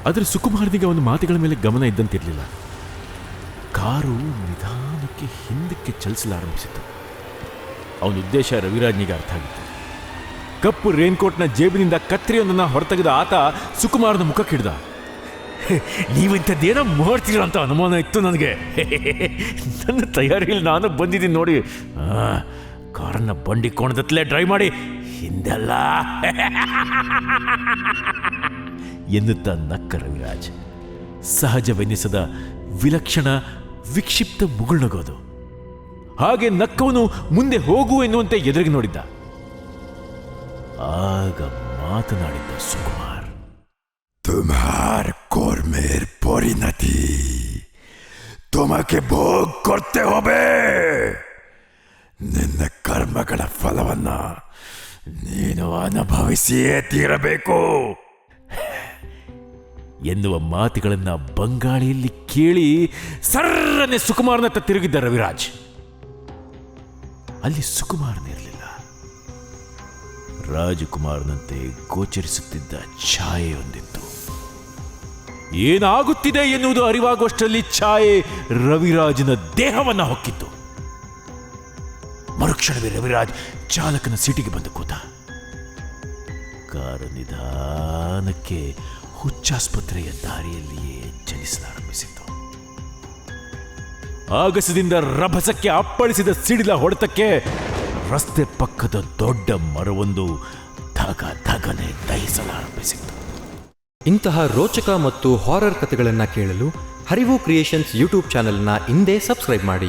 ಆದರೆ ಸುಕುಮಾರನಿಗೆ ಅವನ ಮಾತುಗಳ ಮೇಲೆ ಗಮನ ಇದ್ದಂತಿರಲಿಲ್ಲ. ಕಾರು ನಿಧಾನಕ್ಕೆ ಹಿಂದಕ್ಕೆ ಚಲಿಸಲಾರಂಭಿಸಿತು. ಅವನ ಉದ್ದೇಶ ರವಿರಾಜ್ನಿಗೆ ಅರ್ಥ ಆಗಿತ್ತು. ಕಪ್ಪು ರೇನ್ಕೋಟ್ನ ಜೇಬಿನಿಂದ ಕತ್ರಿಯೊಂದನ್ನು ಹೊರತೆಗೆದ ಆತ ಸುಕುಮಾರನ ಮುಖಕ್ಕೆ ಹಿಡ್ದ. ನೀವಿಂಥದ್ದೇನೋ ಮಾಡ್ತೀರ ಅಂತ ಅನುಮಾನ ಇತ್ತು ನನಗೆ. ನನ್ನ ತಯಾರಿಯಲ್ಲಿ ನಾನು ಬಂದಿದ್ದೀನಿ ನೋಡಿ. ಕಾರನ್ನ ಬಂಡಿ ಕೋಣದತ್ತಲೇ ಡ್ರೈವ್ ಮಾಡಿ ಹಿಂದೆಲ್ಲ ಎನ್ನುತ್ತಾ ನಕ್ಕ ರವಿರಾಜ್. ಸಹಜವೆನ್ನಿಸದ ವಿಲಕ್ಷಣ ವಿಕ್ಷಿಪ್ತ ಮುಗುಳ್ನಗೋದು. ಹಾಗೆ ನಕ್ಕವನು ಮುಂದೆ ಹೋಗು ಎನ್ನುವಂತೆ ಎದುರಿಗೆ ನೋಡಿದ್ದ. ಆಗ ಮಾತನಾಡಿದ್ದ ಸುಕುಮಾರ್. ತುಮಾರ್ ಕೋರ್ಮೇರ್ ಪರಿಣತಿ ತುಮಕ್ಕೆ ಭೋಗ್ ಕೊಡ್ತೆ ಹೋಬೆ. ನಿನ್ನ ಕರ್ಮಗಳ ಫಲವನ್ನ ನೀನು ಅನುಭವಿಸಿಯೇ ತೀರಬೇಕು ಎನ್ನುವ ಮಾತುಗಳನ್ನು ಬಂಗಾಳಿಯಲ್ಲಿ ಕೇಳಿ ಸರ್ರನೆ ಸುಕುಮಾರನತ್ತ ತಿರುಗಿದ್ದ ರವಿರಾಜ್. ಅಲ್ಲಿ ಸುಕುಮಾರನಿರಲಿಲ್ಲ. ರಾಜಕುಮಾರನಂತೆ ಗೋಚರಿಸುತ್ತಿದ್ದ ಛಾಯೆಯೊಂದಿತ್ತು. ಏನಾಗುತ್ತಿದೆ ಎನ್ನುವುದು ಅರಿವಾಗುವಷ್ಟರಲ್ಲಿ ಛಾಯೆ ರವಿರಾಜನ ದೇಹವನ್ನು ಹೊಕ್ಕಿತ್ತು. ಮರುಕ್ಷಣವೇ ರವಿರಾಜ್ ಚಾಲಕನ ಸೀಟಿಗೆ ಬಂದು ಕೂತ. ಕಾರು ನಿಧಾನಕ್ಕೆ ಹುಚ್ಚಾಸ್ಪತ್ರೆಯ ದಾರಿಯಲ್ಲಿಯೇ ಚಲಿಸಲಾರಂಭಿಸಿತು. ಆಗಸದಿಂದ ರಭಸಕ್ಕೆ ಅಪ್ಪಳಿಸಿದ ಸಿಡಿಲ ಹೊಡೆತಕ್ಕೆ ರಸ್ತೆ ಪಕ್ಕದ ದೊಡ್ಡ ಮರವೊಂದು ಧಗ ಧಗನೆ ದಹಿಸಲಾರಂಭಿಸಿತು. ಇಂತಹ ರೋಚಕ ಮತ್ತು ಹಾರರ್ ಕಥೆಗಳನ್ನು ಕೇಳಲು ಹರಿವು ಕ್ರಿಯೇಷನ್ಸ್ ಯೂಟ್ಯೂಬ್ ಚಾನೆಲ್ನ ಹಿಂದೆ ಸಬ್ಸ್ಕ್ರೈಬ್ ಮಾಡಿ.